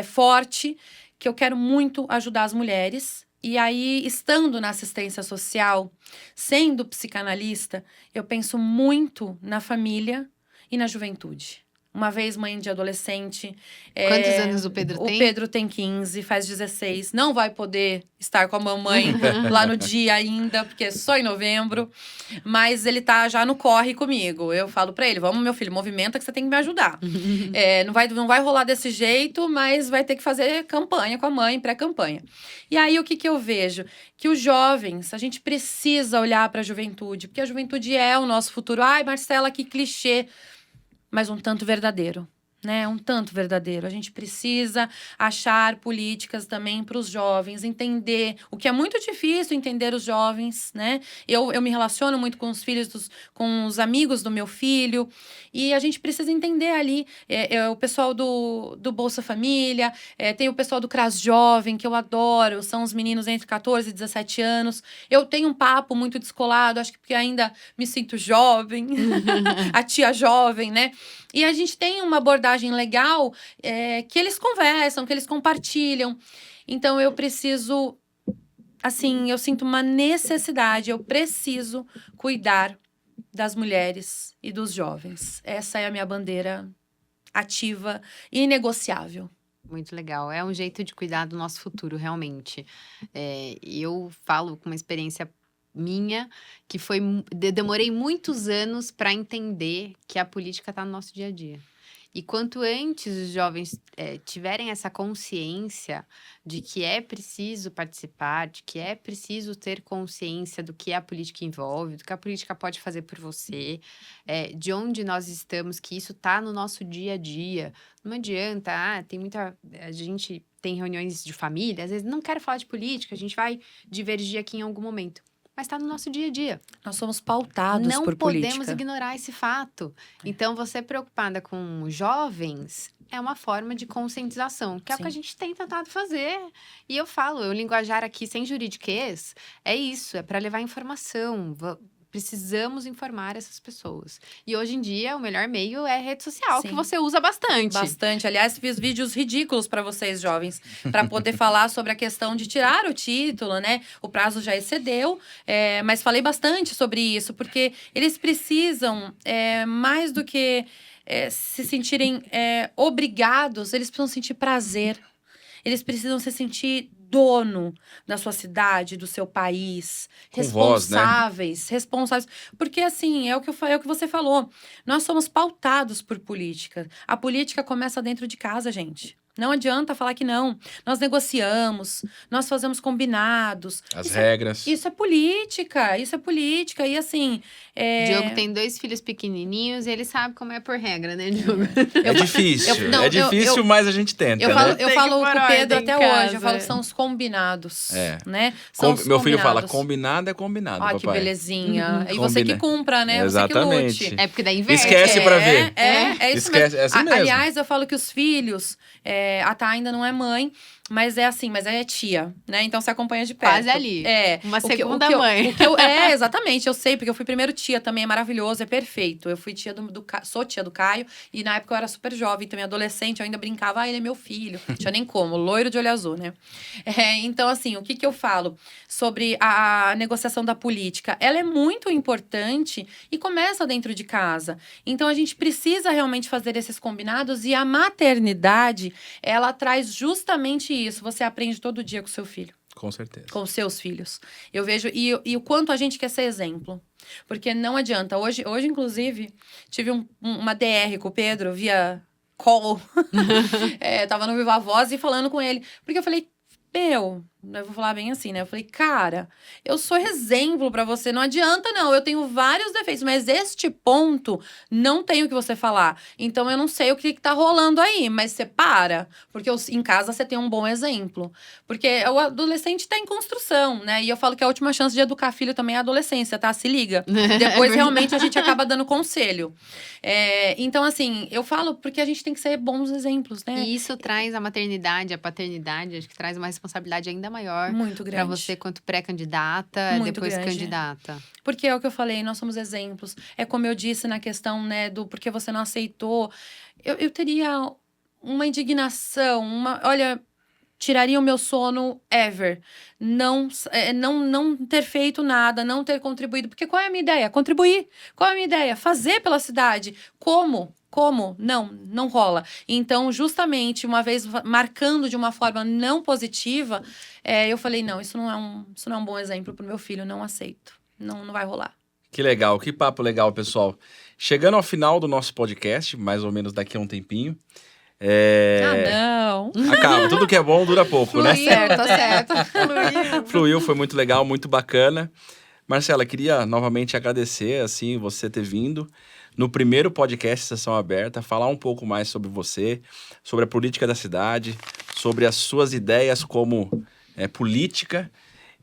Forte, que eu quero muito ajudar as mulheres. E aí, estando na assistência social, sendo psicanalista, eu penso muito na família e na juventude. Uma vez mãe de adolescente. Quantos anos o Pedro tem? O Pedro tem 15, faz 16. Não vai poder estar com a mamãe lá no dia ainda, porque é só em novembro. Mas ele tá já no corre comigo. Eu falo pra ele, vamos, meu filho, movimenta que você tem que me ajudar. Não vai rolar desse jeito, mas vai ter que fazer campanha com a mãe, pré-campanha. E aí, o que eu vejo? Que os jovens, a gente precisa olhar pra juventude, porque a juventude é o nosso futuro. Ai, Marcela, que clichê. Mas um tanto verdadeiro, né? Um tanto verdadeiro. A gente precisa achar políticas também para os jovens, entender o que é muito difícil entender os jovens, né? Eu me relaciono muito com os filhos, com os amigos do meu filho, e a gente precisa entender ali o pessoal do Bolsa Família, tem o pessoal do CRAS Jovem, que eu adoro, são os meninos entre 14 e 17 anos. Eu tenho um papo muito descolado, acho que porque ainda me sinto jovem, a tia jovem, né? E a gente tem uma abordagem legal que eles conversam, que eles compartilham. Então, eu preciso, eu sinto uma necessidade, eu preciso cuidar das mulheres e dos jovens. Essa é a minha bandeira ativa e inegociável. Muito legal. É um jeito de cuidar do nosso futuro, realmente. Eu falo com uma experiência minha, que demorei muitos anos para entender que a política está no nosso dia a dia. E quanto antes os jovens tiverem essa consciência de que é preciso participar, de que é preciso ter consciência do que a política envolve, do que a política pode fazer por você, de onde nós estamos, que isso está no nosso dia a dia. Não adianta, a gente tem reuniões de família, às vezes não quero falar de política, a gente vai divergir aqui em algum momento. mas está no nosso dia a dia. Nós somos pautados Não por podemos política. ignorar esse fato. Então, você preocupada com jovens é uma forma de conscientização, que é o que a Sim. gente tem tentado fazer. E eu falo, o linguajar aqui sem juridiquês é isso, é para levar informação. Precisamos informar essas pessoas. E hoje em dia, o melhor meio é rede social, Sim. que você usa bastante. Bastante. Aliás, fiz vídeos ridículos para vocês, jovens, para poder falar sobre a questão de tirar o título, né? O prazo já excedeu, mas falei bastante sobre isso, porque eles precisam, mais do que se sentirem obrigados, eles precisam sentir prazer. Eles precisam se sentir dono da sua cidade, do seu país, Com voz, né? responsáveis. Porque, assim, é o que você falou. Nós somos pautados por política. A política começa dentro de casa, gente. Não adianta falar que não. Nós negociamos, nós fazemos combinados. As regras. Isso é política, isso é política. E, assim... Diogo tem 2 filhos pequenininhos e ele sabe como é por regra, né, Diogo? É difícil, mas a gente tenta, Eu né? falo que com pôr o Pedro ordem até em hoje. casa. Eu falo que são os combinados, É. né? São os Meu filho fala, combinados. combinado é combinado, Ai, papai. que belezinha. E Combina. você que cumpra, né? Exatamente. Você que lute. É porque daí inverte. Esquece pra ver. É isso Esquece, mesmo. é assim mesmo. Aliás, eu falo que os filhos... a Tá ainda não é mãe, mas é assim, mas é tia, né? Então, você acompanha de perto. Quase ali. Uma O que- segunda o que eu- mãe. o que eu- exatamente. Eu sei, porque eu fui primeiro tia também. É maravilhoso, é perfeito. Eu fui tia sou tia do Caio. E na época eu era super jovem, também adolescente. Eu ainda brincava, ele é meu filho. Não tinha nem como, loiro de olho azul, né? Então, assim, o que eu falo sobre a negociação da política? Ela é muito importante e começa dentro de casa. Então, a gente precisa realmente fazer esses combinados. E a maternidade, ela traz justamente isso. Você aprende todo dia com o seu filho. Com certeza. Com os seus filhos. Eu vejo, e o quanto a gente quer ser exemplo. Porque não adianta. Hoje inclusive, tive uma DR com o Pedro via call. Tava no Viva Voz e falando com ele. Porque eu falei, eu vou falar bem assim, né? Eu falei, cara, eu sou exemplo pra você. Não adianta, não. Eu tenho vários defeitos, mas este ponto não tem o que você falar. Então, eu não sei o que tá rolando aí, mas você para. Porque em casa você tem um bom exemplo. Porque o adolescente tá em construção, né? E eu falo que a última chance de educar filho também é a adolescência, tá? Se liga. Depois, realmente, a gente acaba dando conselho. Então, assim, eu falo porque a gente tem que ser bons exemplos, né? E isso traz a maternidade, a paternidade, acho que traz uma responsabilidade ainda maior Muito grande. para você quanto pré-candidata, Muito depois grande. candidata. Porque é o que eu falei, nós somos exemplos. É como eu disse na questão, né, do porque você não aceitou. Eu teria uma indignação, olha, tiraria o meu sono ever. Não ter feito nada, não ter contribuído. Porque qual é a minha ideia? Contribuir. Qual é a minha ideia? Fazer pela cidade. Como? Não rola. Então, justamente, uma vez marcando de uma forma não positiva, eu falei, não, isso não é um bom exemplo pro meu filho, não aceito. Não vai rolar. Que legal, que papo legal, pessoal. Chegando ao final do nosso podcast, mais ou menos daqui a um tempinho. Não. Acaba, tudo que é bom dura pouco, né? Tá certo. Fluiu, foi muito legal, muito bacana. Marcela, queria novamente agradecer, assim, você ter vindo no primeiro podcast Sessão Aberta, falar um pouco mais sobre você, sobre a política da cidade, sobre as suas ideias como política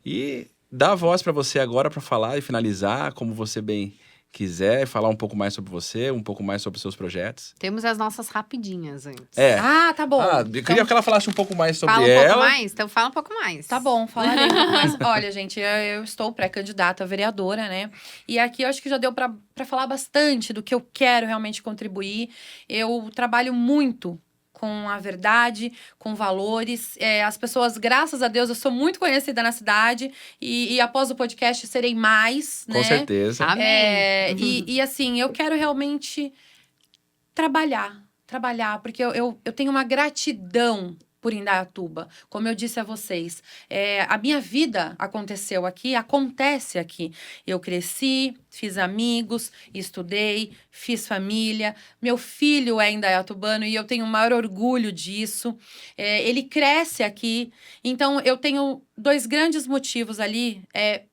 e dar a voz para você agora para falar e finalizar como você bem quiser, falar um pouco mais sobre você, um pouco mais sobre os seus projetos. Temos as nossas rapidinhas antes. Ah, tá bom. Eu queria que ela falasse um pouco mais sobre Fala um ela. pouco mais? Então fala um pouco mais. Tá bom, falarei um pouco mais. Olha, gente, eu estou pré-candidata a vereadora, né? E aqui eu acho que já deu pra falar bastante do que eu quero realmente contribuir. Eu trabalho muito com a verdade, com valores. As pessoas, graças a Deus, eu sou muito conhecida na cidade. E após o podcast, serei mais, né? Com certeza. Amém. E assim, eu quero realmente trabalhar, porque eu tenho uma gratidão por Indaiatuba. Como eu disse a vocês, a minha vida acontece aqui. Eu cresci, fiz amigos, estudei, fiz família. Meu filho é indaiatubano e eu tenho o maior orgulho disso. Ele cresce aqui. Então, eu tenho 2 grandes motivos ali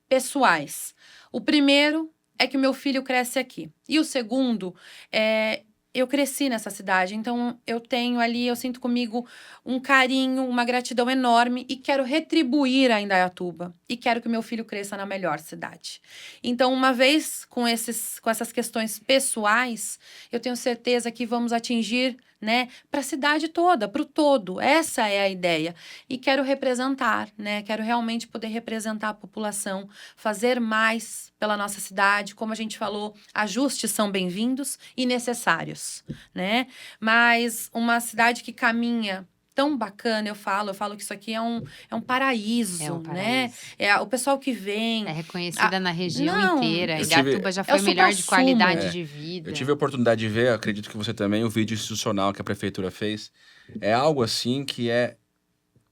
pessoais. O primeiro é que o meu filho cresce aqui. E o segundo eu cresci nessa cidade, então eu tenho ali, eu sinto comigo um carinho, uma gratidão enorme e quero retribuir a Indaiatuba. E quero que meu filho cresça na melhor cidade. Então, uma vez com essas questões pessoais, eu tenho certeza que vamos atingir, né, para a cidade toda, para o todo. Essa é a ideia. E quero representar, né? Quero realmente poder representar a população, fazer mais pela nossa cidade. Como a gente falou, ajustes são bem-vindos e necessários, né? Mas uma cidade que caminha tão bacana, eu falo que isso aqui é um paraíso, É um né? paraíso. O pessoal que vem. É reconhecida na região não, inteira. eu tive- Indaiatuba já é foi o melhor de suprassumo. qualidade É, de vida. Eu tive a oportunidade de ver, acredito que você também, o vídeo institucional que a prefeitura fez. É algo assim que é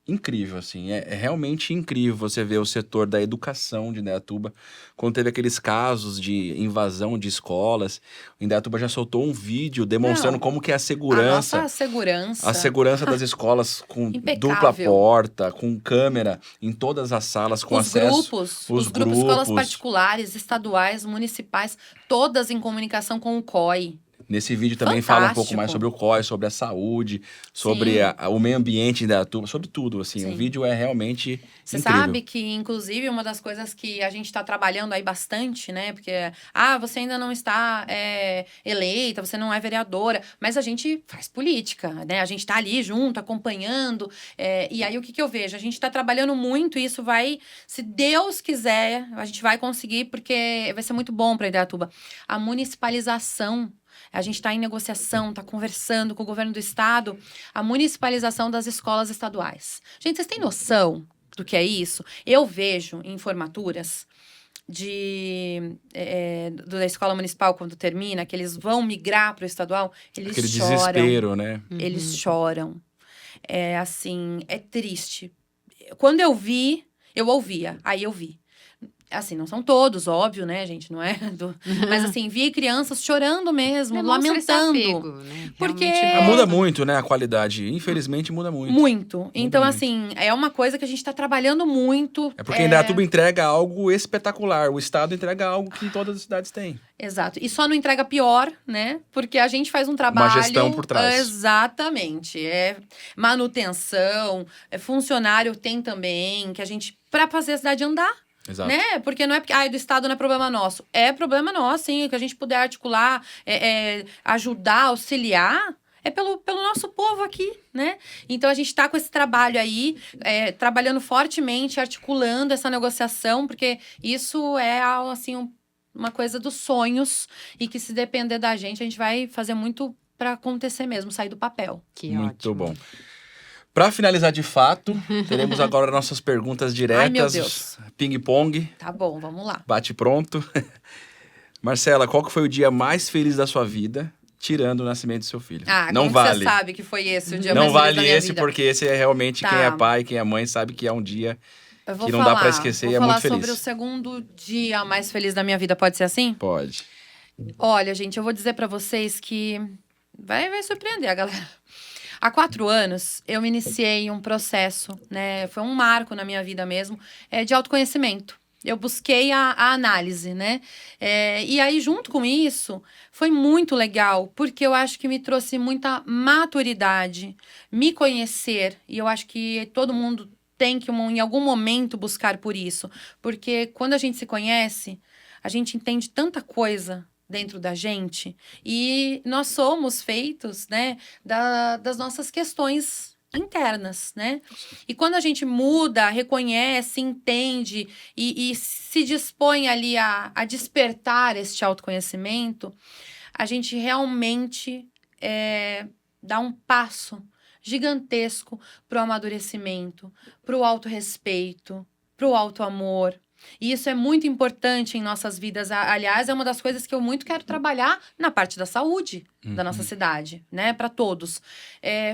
incrível, assim. É realmente incrível você ver o setor da educação de Indaiatuba. Quando teve aqueles casos de invasão de escolas, o Indaiatuba já soltou um vídeo demonstrando Não, como que é a A segurança. nossa segurança. A segurança das escolas com dupla Impecável. porta, com câmera em todas as salas, com Os acesso. grupos, os os grupos, escolas grupos. particulares, estaduais, municipais, todas em comunicação com o COI. Nesse vídeo também fala um pouco mais Fantástico. sobre o COI, sobre a saúde, sobre Sim. o meio ambiente da turma, sobre tudo, assim. Sim. O vídeo é realmente Você incrível. sabe que, inclusive, uma das coisas que a gente está trabalhando aí bastante, né? Porque, você ainda não está eleita, você não é vereadora, mas a gente faz política, né? A gente está ali junto, acompanhando. E aí, o que eu vejo? A gente está trabalhando muito e isso vai, se Deus quiser, a gente vai conseguir, porque vai ser muito bom para Indaiatuba. A municipalização. A gente está em negociação, está conversando com o governo do estado, a municipalização das escolas estaduais. Gente, vocês têm noção do que é isso? Eu vejo em formaturas da escola municipal, quando termina, que eles vão migrar para o estadual, eles Aquele choram. desespero, né? Eles choram. É assim, é triste. Quando eu vi, eu ouvia, aí eu vi. Assim, não são todos, óbvio, né, gente? Não é? Mas assim, vi crianças chorando mesmo, Demonstra esse lamentando. apego, né? Porque- Realmente Muda muito, né, a qualidade. Infelizmente, muda muito. Muito. Então, muito. assim, é uma coisa que a gente está trabalhando muito. É porque Indaiatuba entrega algo espetacular. O estado entrega algo que todas as cidades têm. Exato. E só não entrega pior, né? Porque a gente faz um trabalho. gestão por trás. Exatamente. É manutenção, funcionário tem também, que a gente. Para fazer a cidade andar. Exato. Né? Porque não é porque do Estado não é problema nosso. É problema nosso, sim. Que a gente puder articular, ajudar, auxiliar. É pelo nosso povo aqui, né? Então, a gente está com esse trabalho aí, trabalhando fortemente, articulando essa negociação, porque isso é, assim, uma coisa dos sonhos e que, se depender da gente, a gente vai fazer muito para acontecer mesmo, sair do papel. Que Muito ótimo. bom. Para finalizar de fato, teremos agora nossas perguntas diretas. Ai, meu Deus. Ping-pong, Tá bom, vamos lá. bate pronto. Marcela, qual que foi o dia mais feliz da sua vida, tirando o nascimento do seu filho? Não vale. Você sabe que foi esse o dia Não mais feliz vale da minha esse, vida? porque esse é realmente Tá. quem é pai, quem é mãe, sabe que é um dia Eu vou que não dá falar, pra esquecer e é vou muito falar sobre feliz. o segundo dia mais feliz da minha vida, pode ser assim? Pode. Olha, gente, eu vou dizer pra vocês que vai surpreender a galera. Há 4 anos, eu iniciei um processo, né? Foi um marco na minha vida mesmo, de autoconhecimento. Eu busquei a análise, né? E aí, junto com isso, foi muito legal, porque eu acho que me trouxe muita maturidade, me conhecer, e eu acho que todo mundo tem que, em algum momento, buscar por isso. Porque quando a gente se conhece, a gente entende tanta coisa dentro da gente, e nós somos feitos, né, das nossas questões internas, né? E quando a gente muda, reconhece, entende e se dispõe ali a despertar este autoconhecimento, a gente realmente dá um passo gigantesco para o amadurecimento, para o autorrespeito, para o autoamor. E isso é muito importante em nossas vidas. Aliás, é uma das coisas que eu muito quero trabalhar na parte da saúde da nossa cidade, né? Para todos.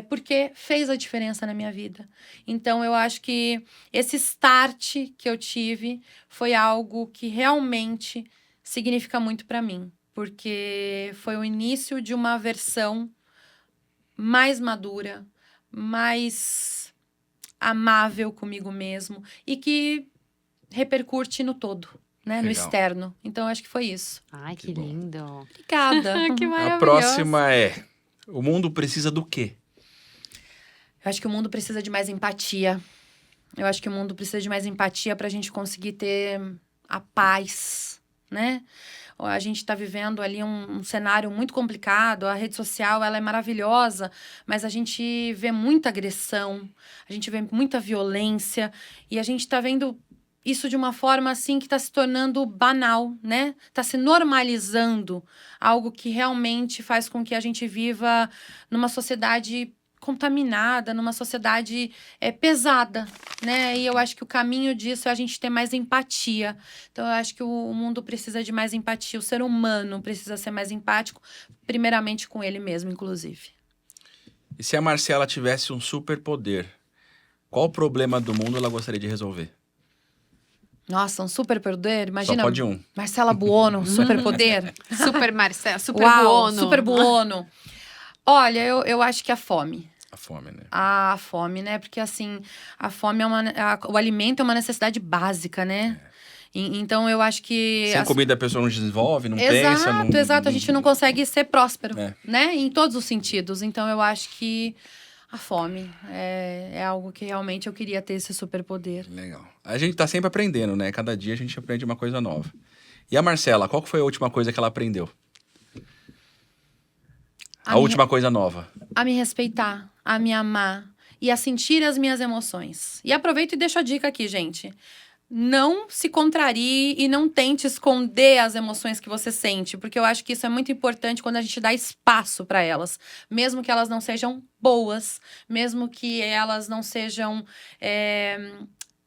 Porque fez a diferença na minha vida. Então, eu acho que esse start que eu tive foi algo que realmente significa muito para mim. Porque foi o início de uma versão mais madura, mais amável comigo mesmo e que repercute no todo, né? No Legal. externo. Então, eu acho que foi isso. Ai, que Que bom. lindo. Obrigada. Que maravilhoso. A próxima é: o mundo precisa do quê? Eu acho que o mundo precisa de mais empatia. Eu acho que o mundo precisa de mais empatia para a gente conseguir ter a paz, né? A gente está vivendo ali um cenário muito complicado. A rede social, ela é maravilhosa, mas a gente vê muita agressão, a gente vê muita violência e a gente está vendo isso de uma forma assim que está se tornando banal, né? Está se normalizando, algo que realmente faz com que a gente viva numa sociedade contaminada, numa sociedade pesada, né? E eu acho que o caminho disso é a gente ter mais empatia. Então, eu acho que o mundo precisa de mais empatia. O ser humano precisa ser mais empático, primeiramente com ele mesmo, inclusive. E se a Marcela tivesse um superpoder, qual problema do mundo ela gostaria de resolver? Nossa, um superpoder? Imagina, Só pode um. Marcela Buono, superpoder. Super Marcelo, super Uau, Buono. super Buono. Olha, eu acho que a fome. A fome, né? A fome, né? Porque, assim, a fome o alimento é uma necessidade básica, né? Então, eu acho que... Sem comida a pessoa não desenvolve, não pensa. Não, Exato. A gente não consegue ser próspero, É. né? Em todos os sentidos. Então, eu acho que a fome é algo que realmente eu queria ter esse superpoder. Legal. A gente tá sempre aprendendo, né? Cada dia a gente aprende uma coisa nova. E a Marcela, qual que foi a última coisa que ela aprendeu? A última coisa nova. A me respeitar, a me amar e a sentir as minhas emoções. E aproveito e deixo a dica aqui, gente. Não se contrarie e não tente esconder as emoções que você sente, porque eu acho que isso é muito importante quando a gente dá espaço para elas, mesmo que elas não sejam boas, mesmo que elas não sejam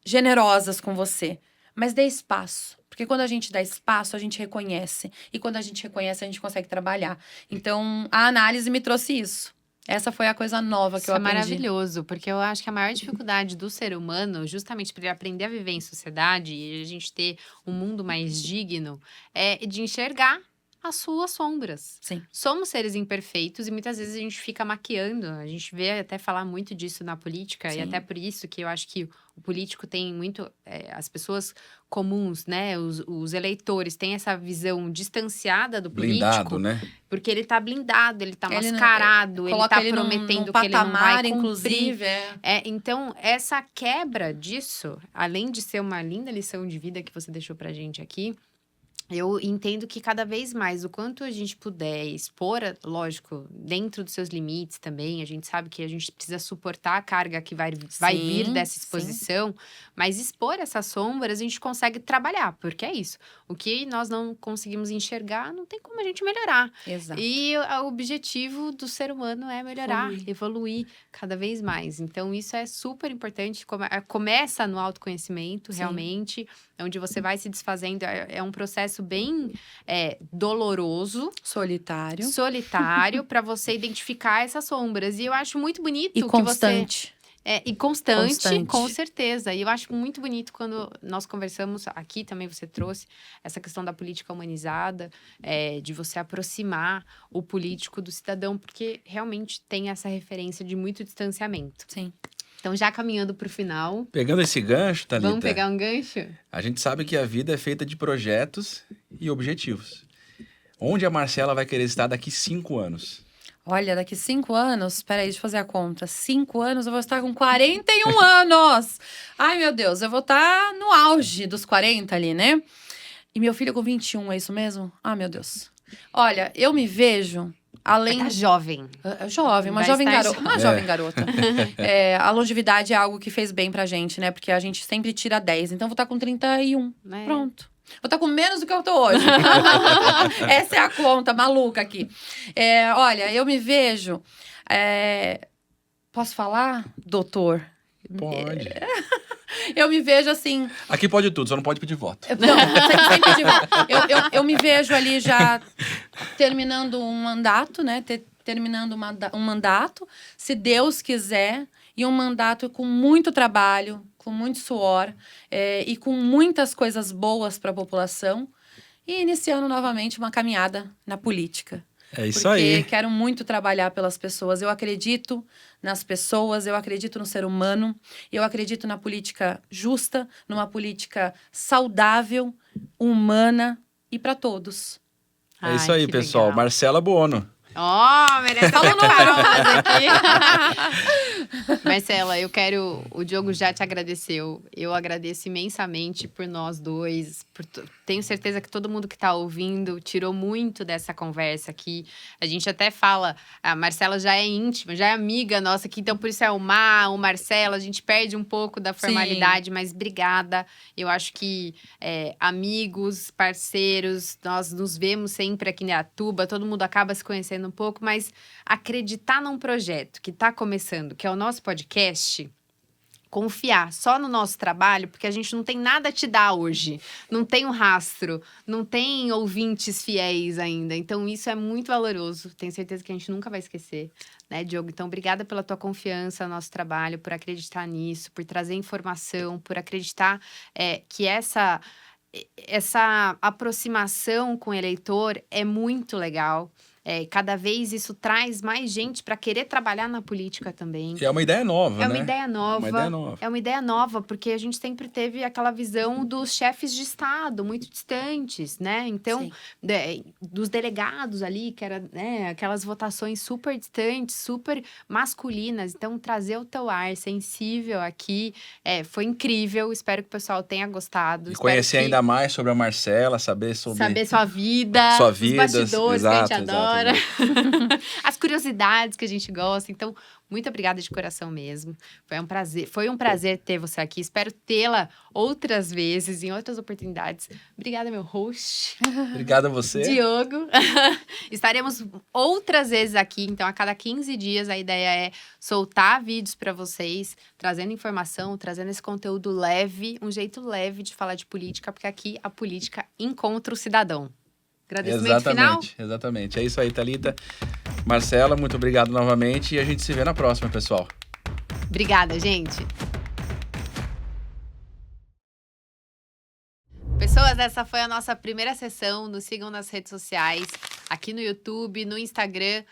generosas com você, mas dê espaço. Porque quando a gente dá espaço, a gente reconhece. E quando a gente reconhece, a gente consegue trabalhar. Então, a análise me trouxe isso. Essa foi a coisa nova que eu aprendi. É maravilhoso, porque eu acho que a maior dificuldade do ser humano, justamente para ele aprender a viver em sociedade e a gente ter um mundo mais digno, é de enxergar as suas sombras. Sim. Somos seres imperfeitos e muitas vezes a gente fica maquiando. A gente vê até falar muito disso na política. Sim. E até por isso que eu acho que o político tem muito... as pessoas comuns, né? Os eleitores têm essa visão distanciada do Blindado, político. né? Porque ele tá blindado, ele tá Ele mascarado, ele coloca tá ele num prometendo que ele não vai patamar, cumprir. inclusive. Então, essa quebra disso, além de ser uma linda lição de vida que você deixou pra gente aqui, eu entendo que cada vez mais, o quanto a gente puder expor, lógico, dentro dos seus limites também, a gente sabe que a gente precisa suportar a carga que vai vir dessa exposição, mas expor essas sombras a gente consegue trabalhar, porque é isso. O que nós não conseguimos enxergar, não tem como a gente melhorar. Exato. E o objetivo do ser humano é melhorar, evoluir cada vez mais. Então, isso é super importante. Começa no autoconhecimento, Sim. realmente, onde você vai se desfazendo. É um processo bem doloroso. Solitário, para você identificar essas sombras. E eu acho muito bonito E que constante. e constante, com Constante. certeza. E eu acho muito bonito quando nós conversamos, aqui também você trouxe essa questão da política humanizada, de você aproximar o político do cidadão, porque realmente tem essa referência de muito distanciamento. Sim. Então, já caminhando para o final, Pegando esse gancho, Thalita, vamos pegar um gancho? a gente sabe que a vida é feita de projetos e objetivos. Onde a Marcela vai querer estar daqui 5 anos? Olha, daqui 5 anos... Peraí, deixa eu fazer a conta. 5 anos, eu vou estar com 41 anos! Ai, meu Deus, eu vou estar no auge dos 40 ali, né? E meu filho com 21, é isso mesmo? Ah, meu Deus. Olha, eu me vejo... Além Tá jovem. Jovem, uma Vai jovem estar garota. Uma jovem garota. A longevidade é algo que fez bem pra gente, né? Porque a gente sempre tira 10. Então, eu vou estar com 31. É. Pronto. Vou estar com menos do que eu tô hoje. Essa é a conta maluca aqui. Olha, eu me vejo... Posso falar, doutor? Pode. Eu me vejo assim... Aqui pode tudo, só não pode pedir voto. Não, sem pedir voto. Eu me vejo ali já terminando um mandato, né? Terminando um mandato, se Deus quiser, e um mandato com muito trabalho, com muito suor, e com muitas coisas boas para a população, e iniciando novamente uma caminhada na política. É isso porque aí. quero muito trabalhar pelas pessoas. Eu acredito nas pessoas, eu acredito no ser humano, eu acredito na política justa, numa política saudável, humana e para todos. É isso aí, que pessoal. legal. Marcela Buono. Merece Fala o até número. palmas aqui. Marcela, o Diogo já te agradeceu. Eu agradeço imensamente por nós dois. Tenho certeza que todo mundo que está ouvindo tirou muito dessa conversa aqui. A gente até fala, a Marcela já é íntima, já é amiga nossa aqui, então por isso é o Marcela, a gente perde um pouco da formalidade, mas obrigada. Eu acho que amigos, parceiros, nós nos vemos sempre aqui em Indaiatuba, todo mundo acaba se conhecendo um pouco, mas acreditar num projeto que está começando, que é o nosso podcast, confiar só no nosso trabalho, porque a gente não tem nada a te dar hoje, não tem um rastro, não tem ouvintes fiéis ainda, então isso é muito valoroso, tenho certeza que a gente nunca vai esquecer, né, Diogo? Então, obrigada pela tua confiança no nosso trabalho, por acreditar nisso, por trazer informação, por acreditar que essa aproximação com o eleitor é muito legal. Cada vez isso traz mais gente para querer trabalhar na política também. Que é uma ideia nova, né? É uma ideia nova. Uma ideia nova. É uma ideia nova, porque a gente sempre teve aquela visão dos chefes de Estado, muito distantes, né? Então, dos delegados ali, que era, né, aquelas votações super distantes, super masculinas. Então, trazer o teu ar sensível aqui foi incrível. Espero que o pessoal tenha gostado. E conhecer ainda mais sobre a Marcela, saber sua vida, sua os vida, bastidores que a gente adora. Exatamente. As curiosidades que a gente gosta. Então, muito obrigada de coração mesmo. Foi um prazer ter você aqui. Espero tê-la outras vezes, em outras oportunidades. Obrigada, meu host. Obrigado a você. Diogo. Estaremos outras vezes aqui. Então, a cada 15 dias, a ideia é soltar vídeos para vocês, trazendo informação, trazendo esse conteúdo leve, um jeito leve de falar de política, porque aqui a política encontra o cidadão. Agradecimento final? Exatamente. É isso aí, Thalita. Marcela, muito obrigado novamente e a gente se vê na próxima, pessoal. Obrigada, gente. Pessoas, essa foi a nossa primeira sessão. Nos sigam nas redes sociais, aqui no YouTube, no Instagram,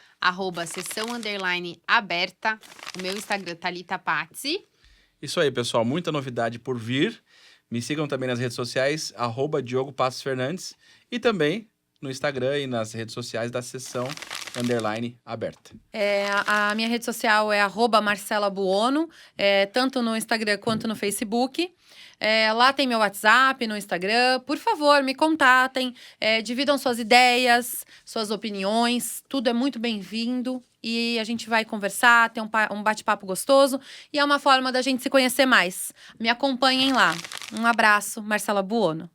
@sessão_aberta. O meu Instagram, Thalita Pazzi. Isso aí, pessoal. Muita novidade por vir. Me sigam também nas redes sociais, @Diogo Passos Fernandes. E também no Instagram e nas redes sociais da Sessão_Aberta. A minha rede social é @Marcela Buono, tanto no Instagram quanto no Facebook. Lá tem meu WhatsApp no Instagram. Por favor, me contatem, dividam suas ideias, suas opiniões. Tudo é muito bem-vindo e a gente vai conversar, ter um bate-papo gostoso. E é uma forma da gente se conhecer mais. Me acompanhem lá. Um abraço, Marcela Buono.